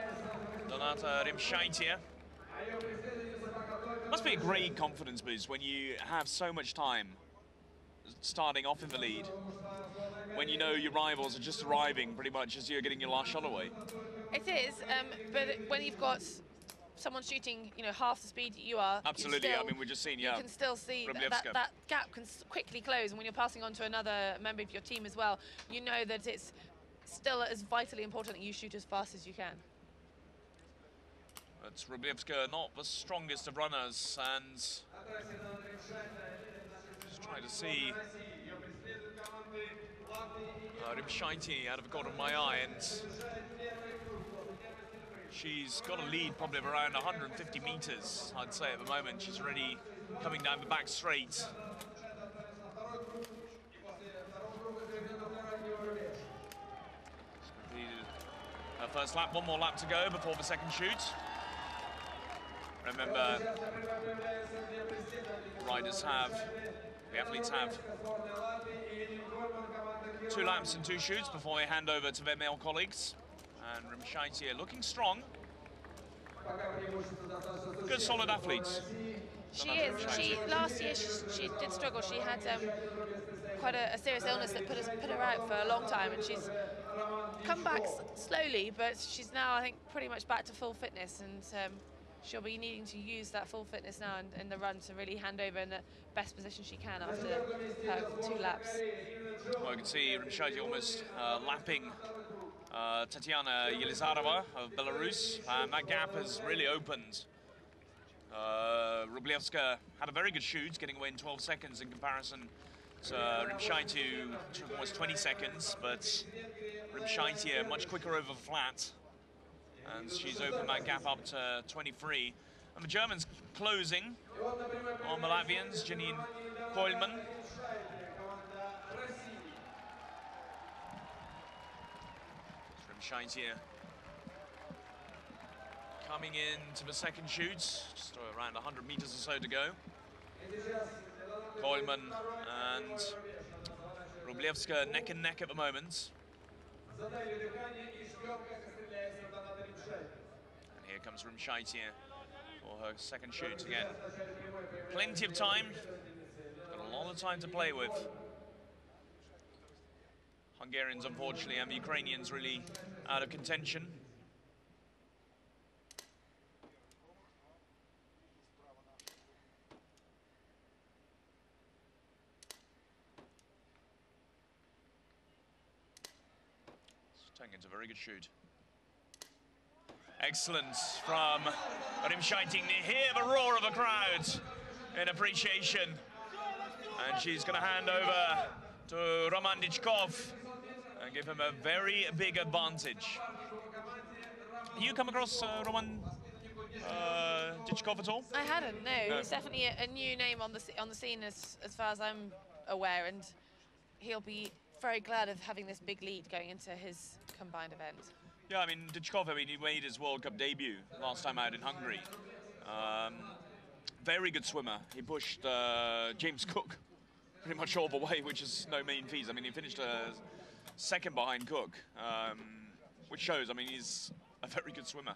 Donata Rimshaitia. Must be a great confidence boost when you have so much time starting off in the lead, when you know your rivals are just arriving pretty much as you're getting your last shot away. It is, but when you've got someone shooting, you know, half the speed you are, absolutely. I mean, we're just seeing, you can still see that gap can quickly close, and when you're passing on to another member of your team as well, you know that it's still as vitally important that you shoot as fast as you can. But Rublievska not the strongest of runners, and just trying to see Rimshaitia out of the corner of my eye, and she's got a lead probably of around 150 meters, I'd say, at the moment. She's already coming down the back straight. Her first lap, 1 more lap to go before the 2nd shoot. Remember, the athletes have 2 laps and 2 shoots before they hand over to their male colleagues. And Rimshaitia looking strong. Good, solid athletes. She is. Last year she did struggle. She had quite a serious illness that put her out for a long time, and she's come back slowly, but she's now, I think, pretty much back to full fitness. And she'll be needing to use that full fitness now in the run to really hand over in the best position she can after her 2 laps. Well, you can see Rimshaiti almost lapping Tatiana Yelizarova of Belarus, and that gap has really opened. Rublievska had a very good shoot, getting away in 12 seconds in comparison to Rimshaiti, who took almost 20 seconds, but Rimshaiti much quicker over flat, and she's opened that gap up to 23. And the Germans closing on the Latvians, Janine Koilman. Rimshaiti coming into the second shoot, just around 100 meters or so to go. Koilman and Rublievska neck and neck at the moment. And here comes Rimshaiti for her second shoot again. Plenty of time, got a lot of time to play with. Hungarians, unfortunately, and the Ukrainians really out of contention. It's a very good shoot. Excellent from Rimshaiti. Hear the roar of the crowd in appreciation. And she's going to hand over to Roman Dichkov and give him a very big advantage. You come across Roman Dichkov at all? I hadn't, no. He's definitely a new name on the scene as far as I'm aware, and he'll be very glad of having this big lead going into his combined event. Yeah, I mean, Dichkov, he made his World Cup debut last time out in Hungary. Very good swimmer. He pushed James Cook pretty much all the way, which is no mean feat. I mean, he finished second behind Cook, which shows, I mean, he's a very good swimmer.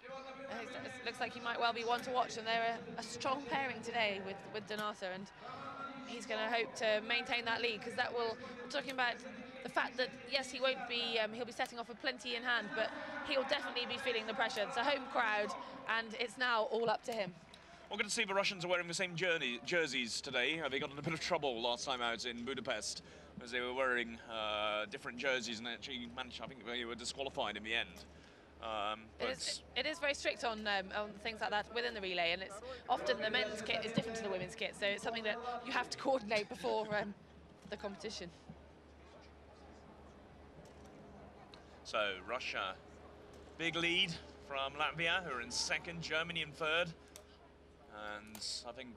It looks like he might well be one to watch, and they're a strong pairing today with Donato, and he's going to hope to maintain that lead, because that will, we're talking about the fact that, yes, he won't be, he'll be setting off with plenty in hand, but he'll definitely be feeling the pressure. It's a home crowd, and it's now all up to him. We're going to see the Russians are wearing the same jerseys today. They got in a bit of trouble last time out in Budapest, as they were wearing different jerseys, and actually managed, I think they were disqualified in the end. It is very strict on things like that within the relay, and it's often the men's kit is different to the women's kit, so it's something that you have to coordinate before the competition. So Russia, big lead from Latvia, who are in second, Germany in third, and I think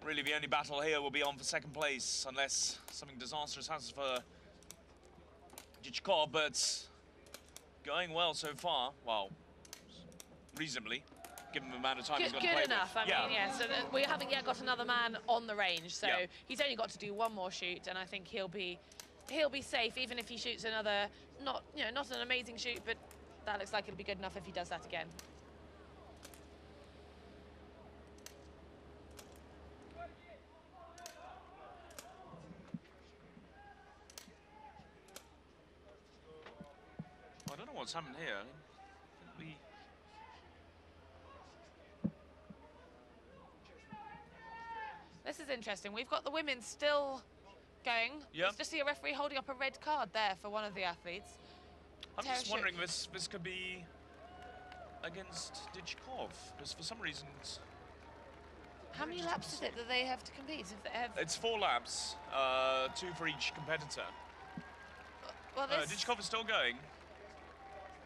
really the only battle here will be on for second place, unless something disastrous happens for Dichkov, but going well so far, well, reasonably, given the amount of time he's got to play with. Good enough, I mean, yeah, so we haven't yet got another man on the range, so he's only got to do one more shoot, and I think he'll be safe, even if he shoots another, not an amazing shoot, but that looks like it'll be good enough if he does that again. I don't know what's happened here. This is interesting. We've got the women still going. Yep. Let's just see a referee holding up a red card there for one of the athletes. I'm just wondering, this could be against Dichkov, because for some reasons... How many laps is it that they have to compete? It's 4 laps, 2 for each competitor. Well, Dichkov is still going.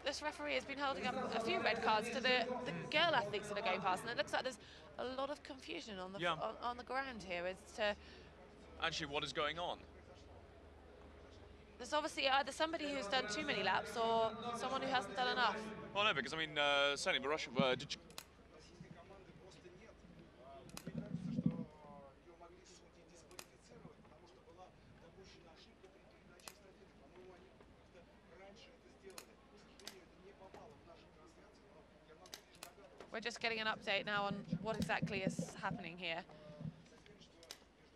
This referee has been holding up a few red cards to the girl athletes that are going past, and it looks like there's a lot of confusion on the on the ground here as to actually what is going on. There's obviously either somebody who's done too many laps or someone who hasn't done enough. Well, no, because I mean, certainly the Russian. We're just getting an update now on what exactly is happening here.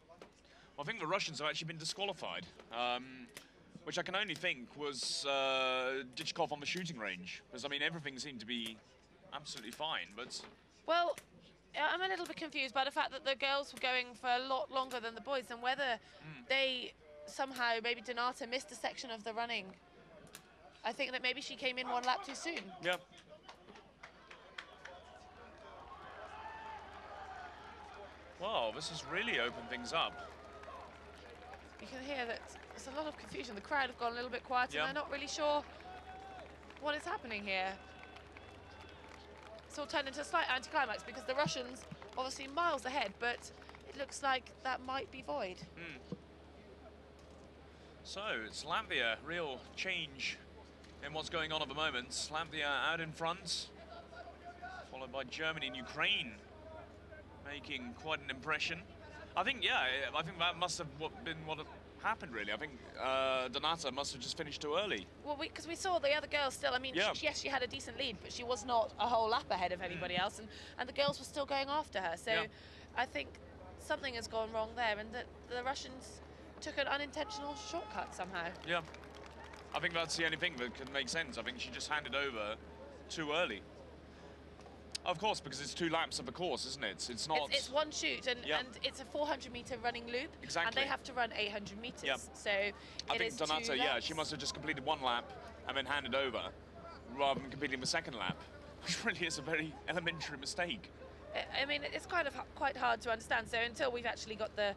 Well, I think the Russians have actually been disqualified, which I can only think was Dichkov on the shooting range, because I mean everything seemed to be absolutely fine, but Well, I'm a little bit confused by the fact that the girls were going for a lot longer than the boys, and whether they somehow, maybe Donata missed a section of the running. I think that maybe she came in 1 lap too soon. yeah. Well, this has really opened things up. You can hear that there's a lot of confusion. The crowd have gone a little bit quiet, Yeah. and they're not really sure what is happening here. It's all turned into a slight anticlimax because the Russians obviously miles ahead, but it looks like that might be void. So it's Latvia, real change in what's going on at the moment. Latvia out in front, followed by Germany and Ukraine, making quite an impression. I think, yeah, I think that must have been what happened, really. I think Donata must have just finished too early. Well, because we saw the other girls still. I mean, Yeah. yes, she had a decent lead, but she was not a whole lap ahead of anybody else, and the girls were still going after her. So Yeah. I think something has gone wrong there, and that the Russians took an unintentional shortcut somehow. Yeah, I think that's the only thing that can make sense. I think she just handed over too early. Of course, because it's 2 laps of the course, isn't it? It's not... It's one shoot, and, Yeah. and it's a 400-meter running loop, and Exactly. they have to run 800 meters. Yeah. So I it think is 2 Donata, yeah, laps. she must have just completed 1 lap and then handed over, rather than completing the 2nd lap, which really is a very elementary mistake. I mean, it's kind of quite hard to understand. So until we've actually got the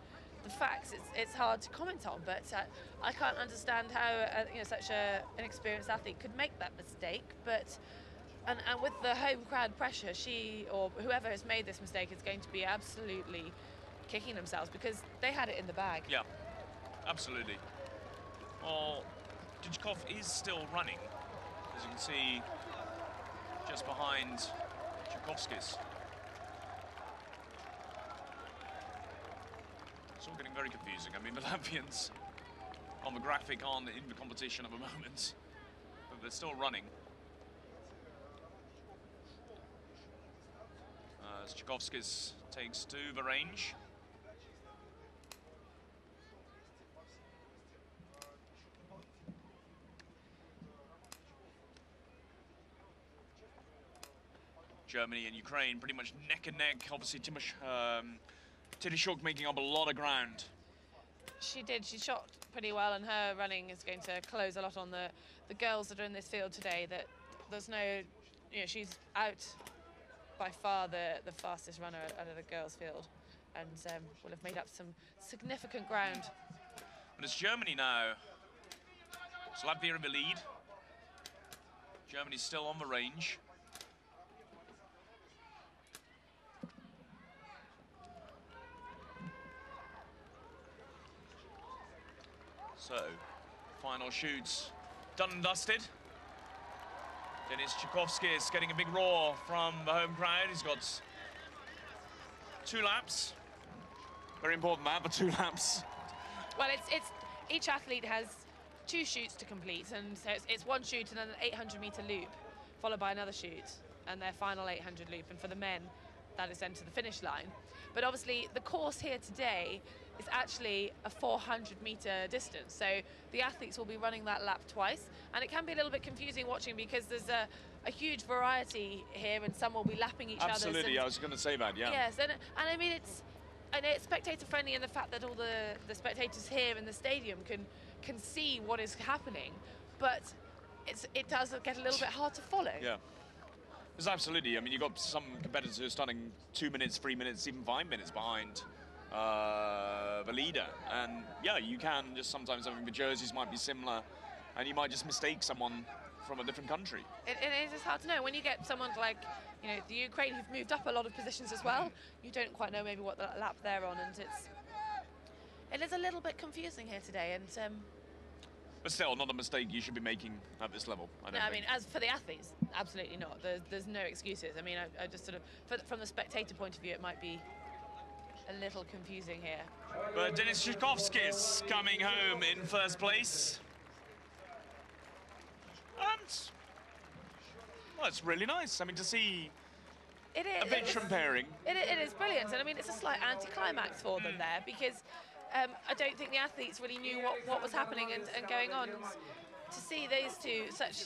facts, it's hard to comment on. But I can't understand how such an experienced athlete could make that mistake. But and with the home crowd pressure, she or whoever has made this mistake is going to be absolutely kicking themselves because they had it in the bag. Yeah, absolutely. Well, Djichkov is still running, as you can see, just behind Tchaikovskis. It's all getting very confusing. I mean, the Latvians on the graphic aren't in the competition at the moment, but they're still running. As Tchaikovskis takes to the range. Germany and Ukraine pretty much neck and neck. Obviously, Timoshuk making up a lot of ground. She did. She shot pretty well, and her running is going to close a lot on the girls that are in this field today. That there's no, she's out by far the fastest runner out of the girls' field, and will have made up some significant ground. But it's Germany now. It's Latvia in the lead. Germany's still on the range. So, final shoots done and dusted. Denis Tchaikovskis getting a big roar from the home crowd. He's got 2 laps. Very important that, but 2 laps. Well, it's each athlete has 2 shoots to complete, and so it's 1 shoot and then an 800-meter loop, followed by another shoot, and their final 800 loop. And for the men, that is then to the finish line. But obviously, the course here today is actually a 400-meter distance, so the athletes will be running that lap twice, and it can be a little bit confusing watching because there's a huge variety here, and some will be lapping each other. Absolutely, I was going to say that, yeah. Yes, and I mean it's spectator friendly in the fact that all the spectators here in the stadium can see what is happening, but it does get a little bit hard to follow. Yeah. There's absolutely, I mean, you've got some competitors starting 2 minutes, 3 minutes, even 5 minutes behind the leader. And yeah, you can just sometimes, I mean, the jerseys might be similar and you might just mistake someone from a different country. It is hard to know. When you get someone like, the Ukraine who've moved up a lot of positions as well, you don't quite know maybe what the lap they're on, and it is a little bit confusing here today. And but still, not a mistake you should be making at this level, I don't think. I mean, as for the athletes, absolutely not. There's no excuses. I mean, I just sort of, from the spectator point of view, it might be a little confusing here. But Denis Tchaikovskis coming home in first place. And, well, it's really nice. I mean, to see It is. a veteran pairing. It is brilliant, and I mean, it's a slight anticlimax for them there because I don't think the athletes really knew what was happening and going on. to see these two such,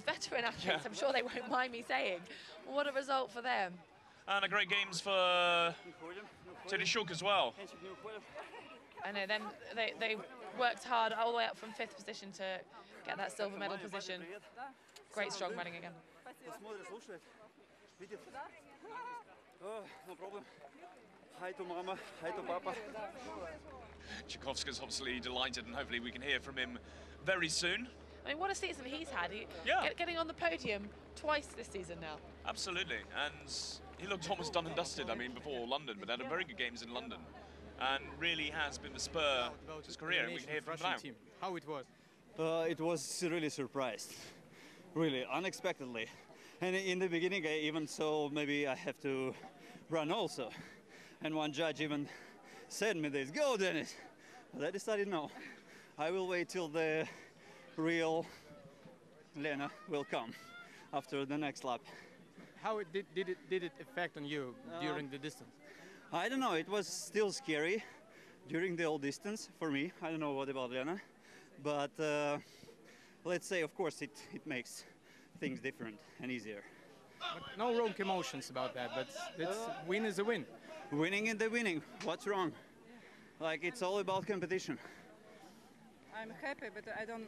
veteran athletes, Yeah. I'm sure they won't mind me saying, what a result for them. And a great games for Tereshchuk as well. I know, then they worked hard all the way up from 5th position to get that silver medal position. Great strong running again. Oh, no problem. Hi to mama, hi to papa. Tchaikovsky's obviously delighted, and hopefully we can hear from him very soon. I mean, what a season he's had. Yeah. Getting on the podium twice this season now. Absolutely, and he looked almost done and dusted, I mean, before London, but had a very good games in London, and really has been the spur to his career, and we can hear from him now. Team. How it was? It was really surprised, really unexpectedly. And in the beginning, I even saw maybe I have to run also. And one judge even said me this, "Go, Dennis." But I decided no. I will wait till the real Lena will come after the next lap. How did it affect on you during the distance? I don't know. It was still scary during the whole distance for me. I don't know what about Lena, but let's say, of course, it makes things different and easier. But no wrong emotions about that, but win is a win. Winning is the winning. What's wrong? Like, it's all about competition. I'm happy, but I don't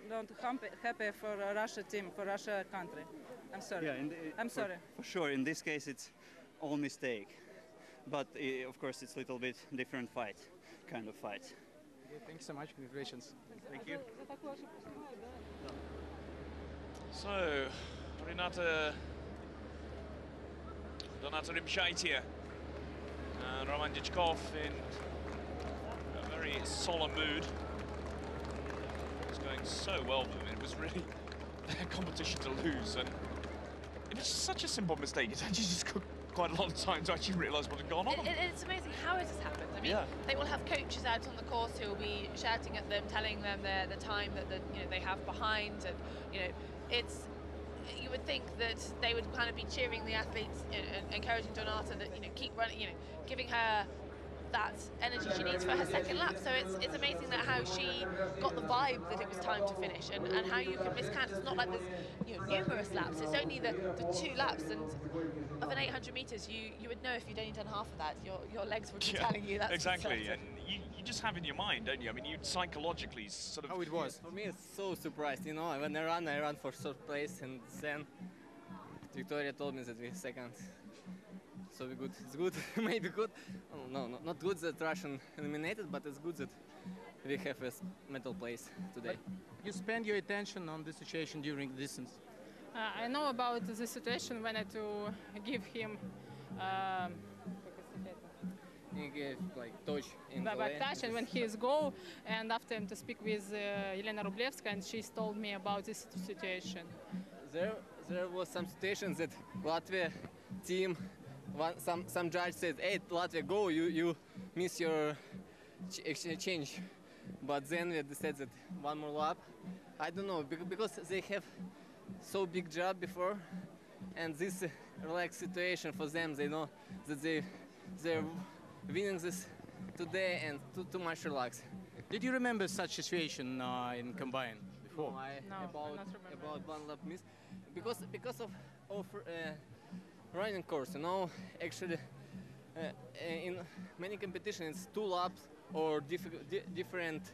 happy for Russia team, for Russia country. I'm sorry. Yeah, I'm sorry. For sure, in this case, it's all mistake. But of course, it's a little bit different fight, kind of fight. Okay, thanks so much. Congratulations. Thank you. So, Donato Rimshaitia and Roman Dichkov in a very solemn mood. It was going so well for them. It was really their competition to lose, and it was such a simple mistake. It actually just took quite a lot of time to actually realise what had gone on. It's amazing how it has happened. I mean, Yeah. they will have coaches out on the course who will be shouting at them, telling them the time that they have behind, and it's. You would think that they would kind of be cheering the athletes and encouraging Donata that keep running, giving her that energy she needs for her second lap. So it's amazing that how she got the vibe that it was time to finish, and how you can miscount. It's not like there's numerous laps. It's only the 2 laps, and of an 800 meters, you would know if you'd only done half of that. Your legs would be telling you that's exactly, and you just have in your mind, don't you? I mean, you psychologically sort of. How it was? For me, it's so surprised. When I run for third place, and then Victoria told me that we're second. So we're good. It's good, maybe good. Oh, no, not good that Russian eliminated, but it's good that we have a medal place today. You spend your attention on the situation during the distance. I know about the situation when I to give him He gave like touch in the back touch, and when he is go, and after him to speak with Elena Rublevska, and she told me about this situation. There was some situations that Latvia team, some judge said, "Hey, Latvia, go! You miss your change." But then we decided that one more lap. I don't know, because they have so big job before, and this relaxed situation for them. They know that they're winning this today, and too much relax. Did you remember such situation in combine before? No, about one lap miss, because of running course. Actually, in many competitions, it's 2 laps or different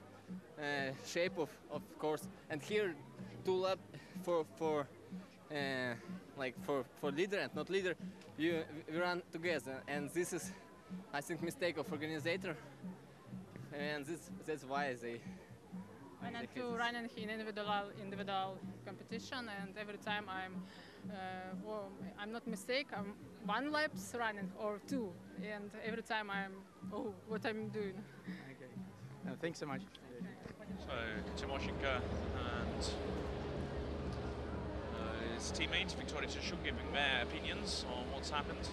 shape of course, and here 2 laps for leader and not leader, we run together, and this is, I think, mistake of organizer, and that's why they. When I'm running in individual competition, and every time I'm not mistake. I'm 1 laps running or 2, and every time what I'm doing. Okay. Thanks so much. So Tymoshenko and his teammate Victoria Tereshchuk giving their opinions on what's happened.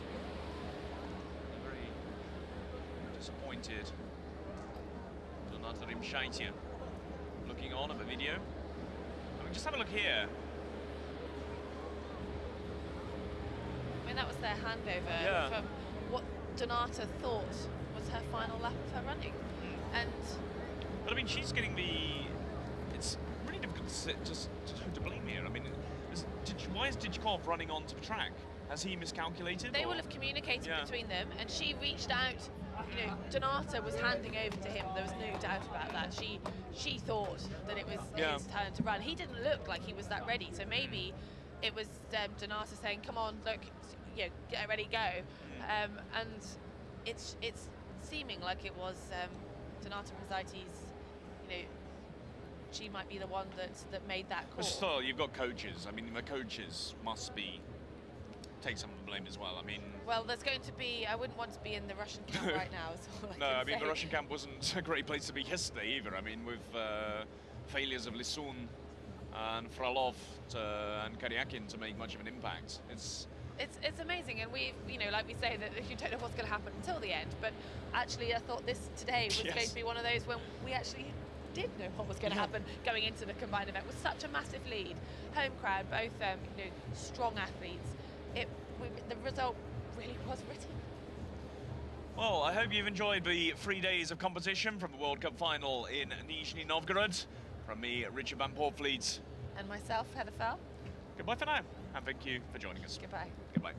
They're very disappointed. Donato Rimshaitia looking on at the video. I mean, just have a look here. I mean, that was their handover from what Donata thought was her final lap of her running. And but I mean, she's getting the. It's really difficult to who to blame here? I mean, why is Didchkov running onto the track? Has he miscalculated? They or? will have communicated Yeah. between them, and she reached out. You know, Donata was handing over to him. There was no doubt about that. She thought that it was his turn to run. He didn't look like he was that ready. So maybe it was Donata saying, "Come on, look, you know, get ready, go." And it's seeming like it was Donata Mrzaitis. You know, she might be the one that made that call. But still, you've got coaches. I mean, the coaches must take some of the blame as well. I mean, well, there's going to be. I wouldn't want to be in the Russian camp right now. Is all no, I mean say. the Russian camp wasn't a great place to be yesterday either. I mean, with failures of Lisun and Frolov and Karyakin to make much of an impact, it's amazing, and we, you know, like we say that you don't know what's going to happen until the end. But actually, I thought this today was going to be one of those when we actually did know what was going to happen going into the combined event. With such a massive lead, home crowd, both you know, strong athletes. The result really was written. Well, I hope you've enjoyed the 3 days of competition from the World Cup final in Nizhny Novgorod. From me, Richard Van Poortvliet. And myself, Heather Fell. Goodbye for now, and thank you for joining us. Goodbye. Goodbye.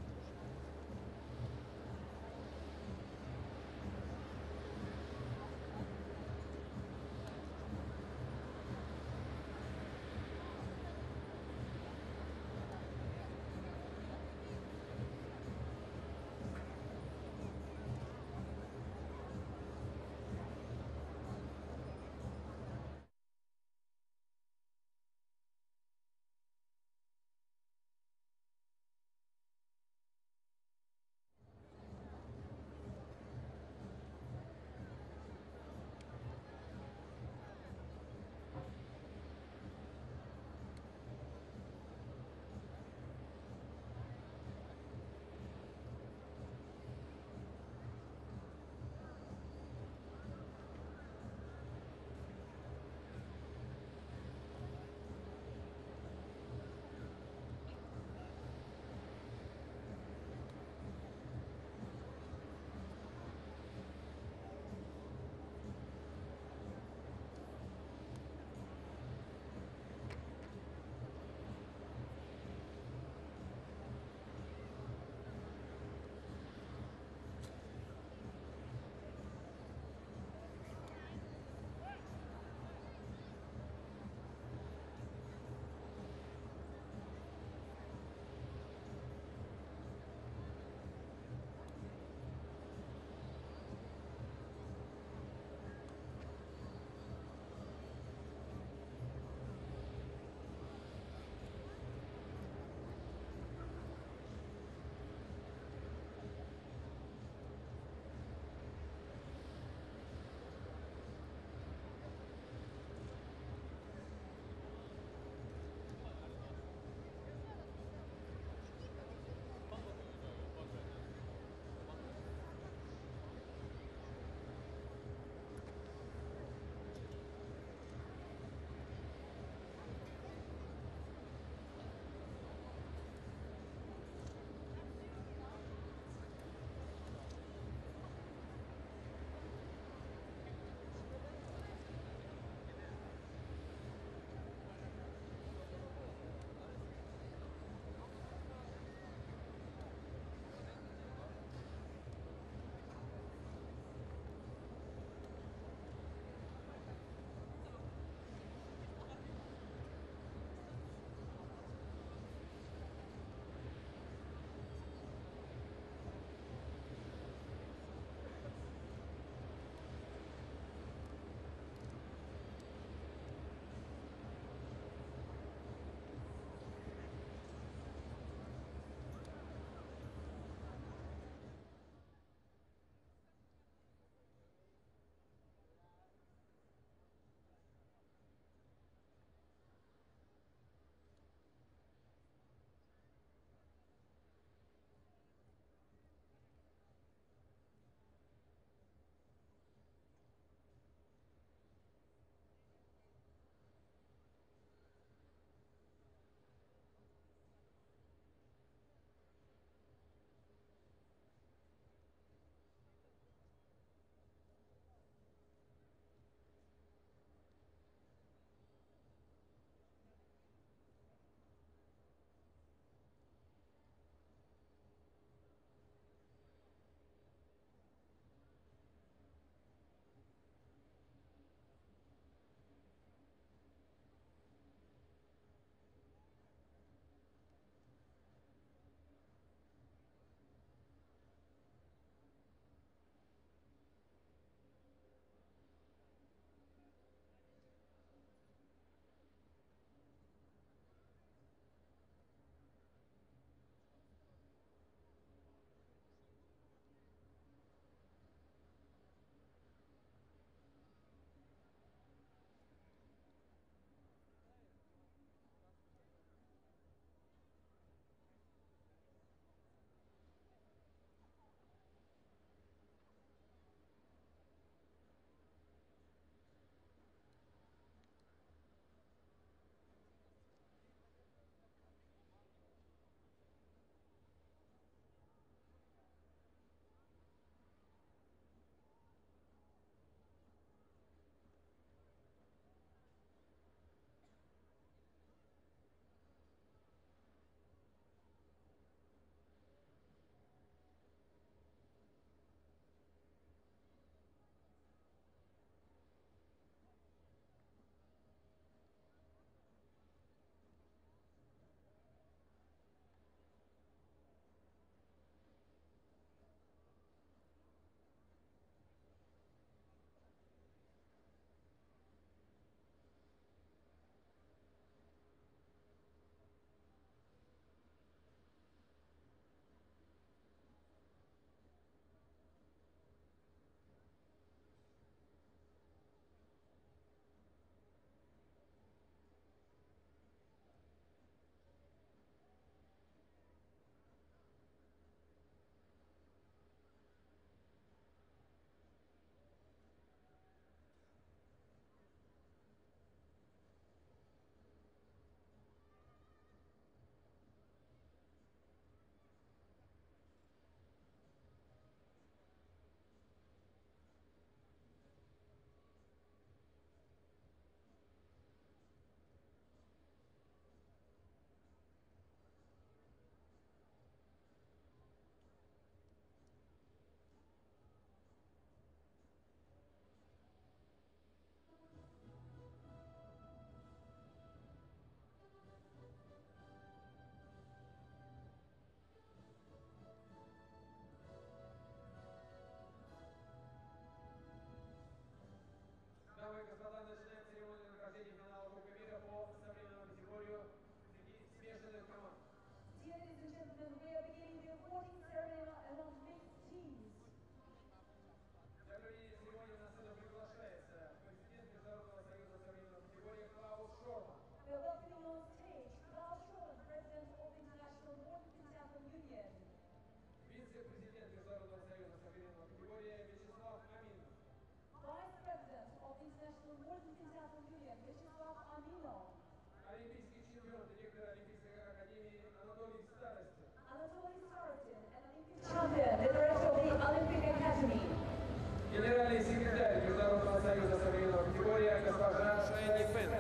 Генеральный секретарь Международного союза современного пятиборья госпожа Шайни Фэн.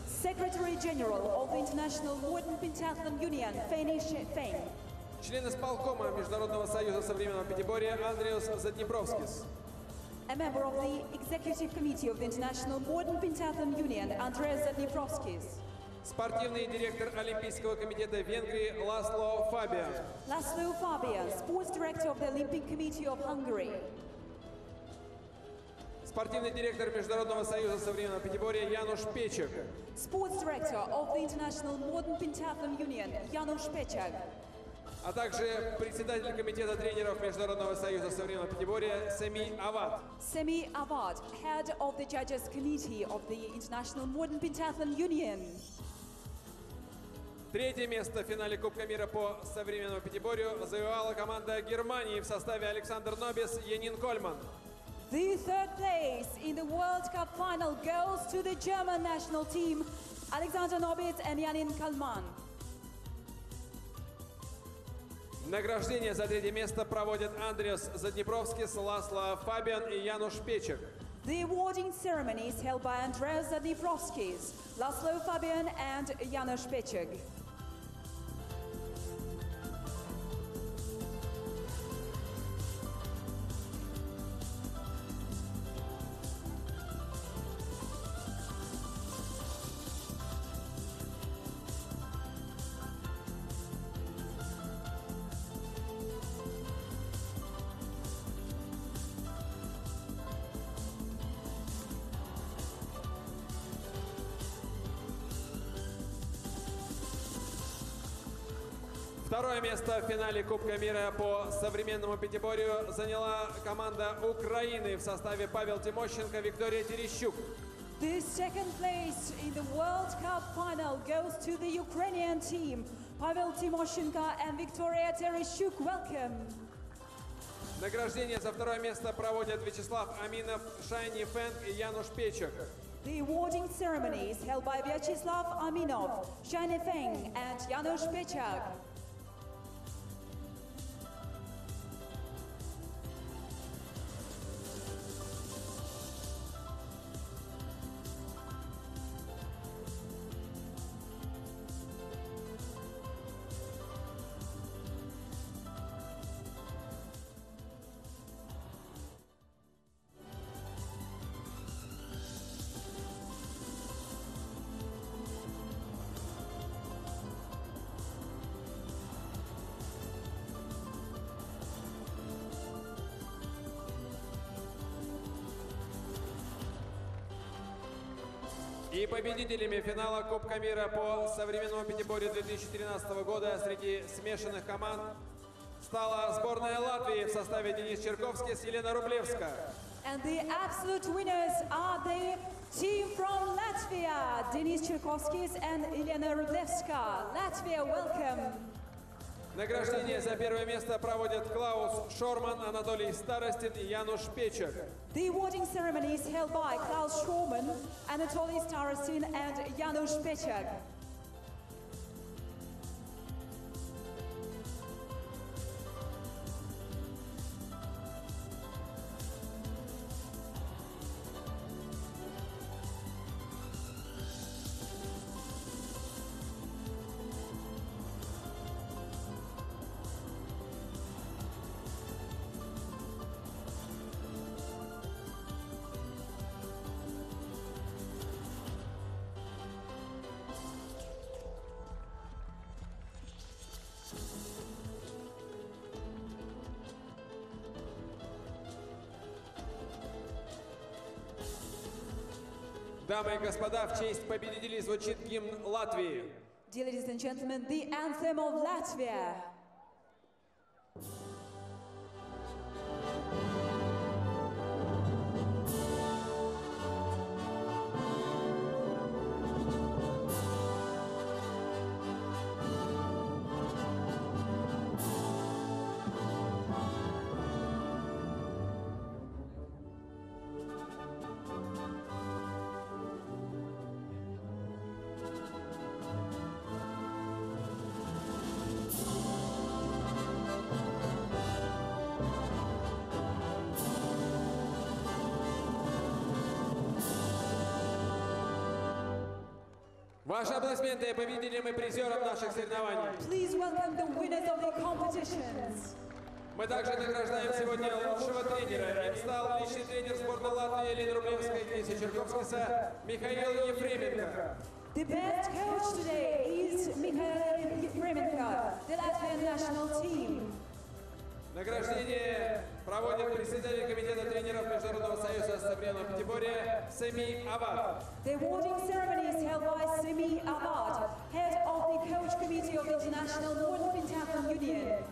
Secretary General of the International Modern Pentathlon Union, Feni Feng. Член исполкома Международного союза современного пятиборья Андреас Заднепровскис. A member of the Executive Committee of the International Modern Pentathlon Union, Andreas Zadneprovskis. Спортивный директор Олимпийского комитета Венгрии László Fabian. László Fabian, Sports Director of the Olympic Committee of Hungary. Спортивный директор Международного союза современного пятиборья János Pécsök. Sports Director of the International Modern Pentathlon Union, János Pécsök. А также председатель комитета тренеров Международного союза современного пятиборья Семи Авад. Semi Avad, Head of the Judges Committee of the International Modern Pentathlon Union. Третье место в финале Кубка мира по современному пятиборью завоевала команда Германии в составе Александр Нобис, Янин Кольман. The third place in the World Cup final goes to the German national team, Alexander Nobitz and Janin Kalman. Награждение за третье место проводят Андреас Заднепровскис, László Fabian и János Pécsök. The awarding ceremony is held by Andreas Zadneprovskis, László Fabian and János Pécsök. Второе место в финале Кубка мира по современному пятиборью заняла команда Украины в составе Павел Тимощенко, Виктория Терещук. The second place in the World Cup final goes to the Ukrainian team, Pavel Timoshenko and Victoria Tereshchuk. Welcome. Награждение за второе место проводят Вячеслав Аминов, Шайни Фэнг и János Pécsök. The awarding ceremony is held by Vyacheslav Aminov, Shane Feng and János Pécsök. И победителями финала Кубка мира по современному пятиборью 2013 года среди смешанных команд стала сборная Латвии в составе Денис Черковский, Елена Рублевская. And the absolute winners are the team from Latvia, Denis Cherkovskis and Elena Rublevska. Latvia, welcome. Награждение за первое место проводят Клаус Шорман, Анатолий Старостин и János Pécsök. The awarding ceremony is held by Klaus Schormann, Anatoly Starostin and János Pécsök. Дамы и господа, в честь победителей звучит гимн Латвии. Dear ladies and gentlemen, the anthem of Latvia. Ваши аплодисменты победителям и призерам наших соревнований. Please welcome the winners of the competitions. Мы также награждаем сегодня лучшего тренера. Им стал личный тренер сборной Латвии Елена Рублевская и Дениса Черковскиса Михаил Ефременко. The best coach today is Mikhail Ефременко, the Latvian national team. Награждение проводит председатель комитета тренеров Международного союза современного пятиборья Семи Абад. The awarding ceremony is held by Semi Abad, head of the coach committee of the International Modern Pentathlon Union.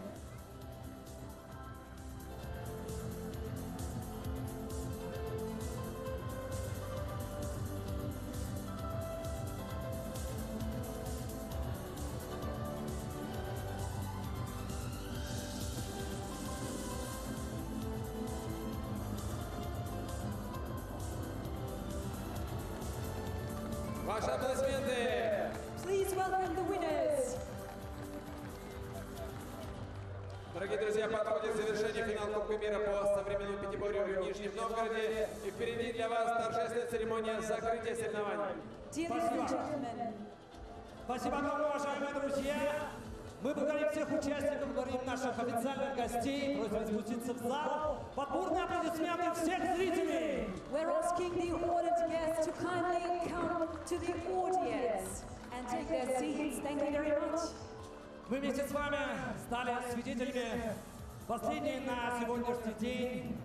Ваши аплодисменты! Please welcome the winners. Дорогие друзья, подходит завершение финал Кубка мира по современному пятиборью в Нижнем Новгороде. И впереди для вас торжественная церемония закрытия соревнований. Спасибо огромное, уважаемые друзья. Мы благодарим всех участников, благодарим наших официальных гостей, просим спуститься в зал. Подборные аплодисменты всех зрителей. We're asking the honored guests to kindly come to the audience and take their seats. Thank you very much. Мы вместе с вами стали свидетелями последней на сегодняшний день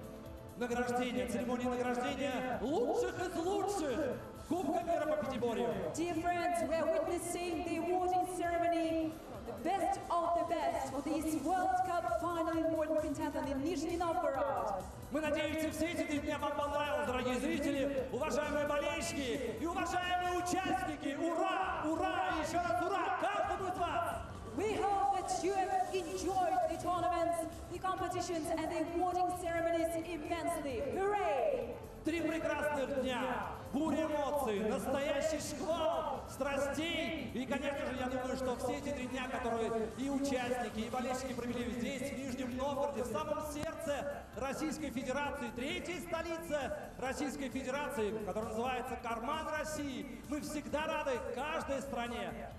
награждения, церемонии награждения лучших из лучших Кубка мира по пятиборью. Dear friends, we're witnessing the awarding ceremony, the best of the best for this World Cup final in modern pentathlon in Nizhny Novgorod. Мы надеемся, все эти 3 дня вам понравилось, дорогие зрители, уважаемые болельщики и уважаемые участники. Ура! Ура! И еще раз ура! Каждому из вас! We hope that you have enjoyed the tournaments, the competitions and the awarding ceremonies immensely. Hooray! 3 прекрасных дня, буря эмоций, настоящий шквал страстей. И, конечно же, я думаю, что все эти 3 дня, которые и участники, и болельщики провели здесь, в Нижнем Новгороде, в самом сердце Российской Федерации, 3-й столице Российской Федерации, которая называется «Карман России», мы всегда рады каждой стране.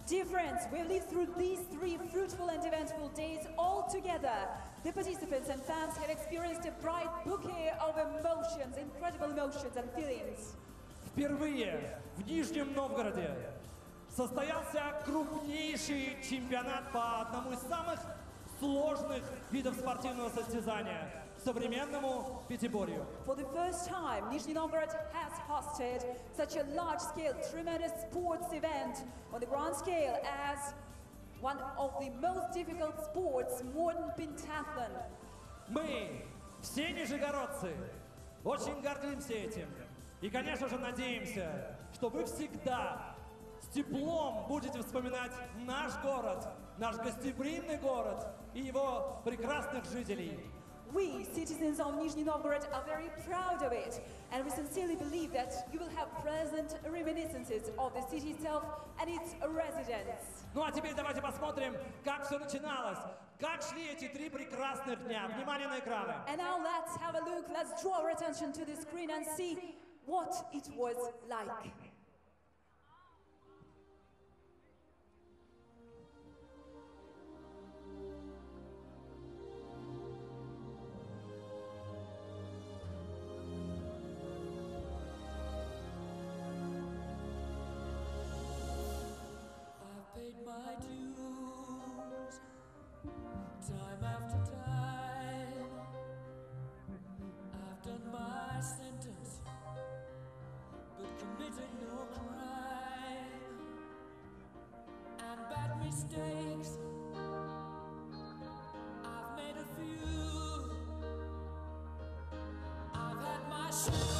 Dear friends, we've lived through these 3 fruitful and eventful days all together. The participants and fans have experienced a bright bouquet of emotions, incredible emotions and feelings. Впервые в Нижнем Новгороде состоялся крупнейший чемпионат по одному из самых сложных видов спортивного состязания – современному пятиборью. For the first time, Nizhny Novgorod has hosted such a large-scale, tremendous sports event on the grand scale as one of the most difficult sports, modern pentathlon. Мы, все нижегородцы, очень гордимся этим. И, конечно же, надеемся, что вы всегда с теплом будете вспоминать наш город, наш гостеприимный город и его прекрасных жителей. We, citizens of Nizhny Novgorod, are very proud of it, and we sincerely believe that you will have pleasant reminiscences of the city itself and its residents. Ну а теперь давайте посмотрим, как все начиналось, как шли эти 3 прекрасных дня. Внимание на экраны. And now let's have a look, let's draw our attention to the screen and see what it was like. My dues, time after time, I've done my sentence, but committed no crime, and bad mistakes, I've made a few, I've had my share.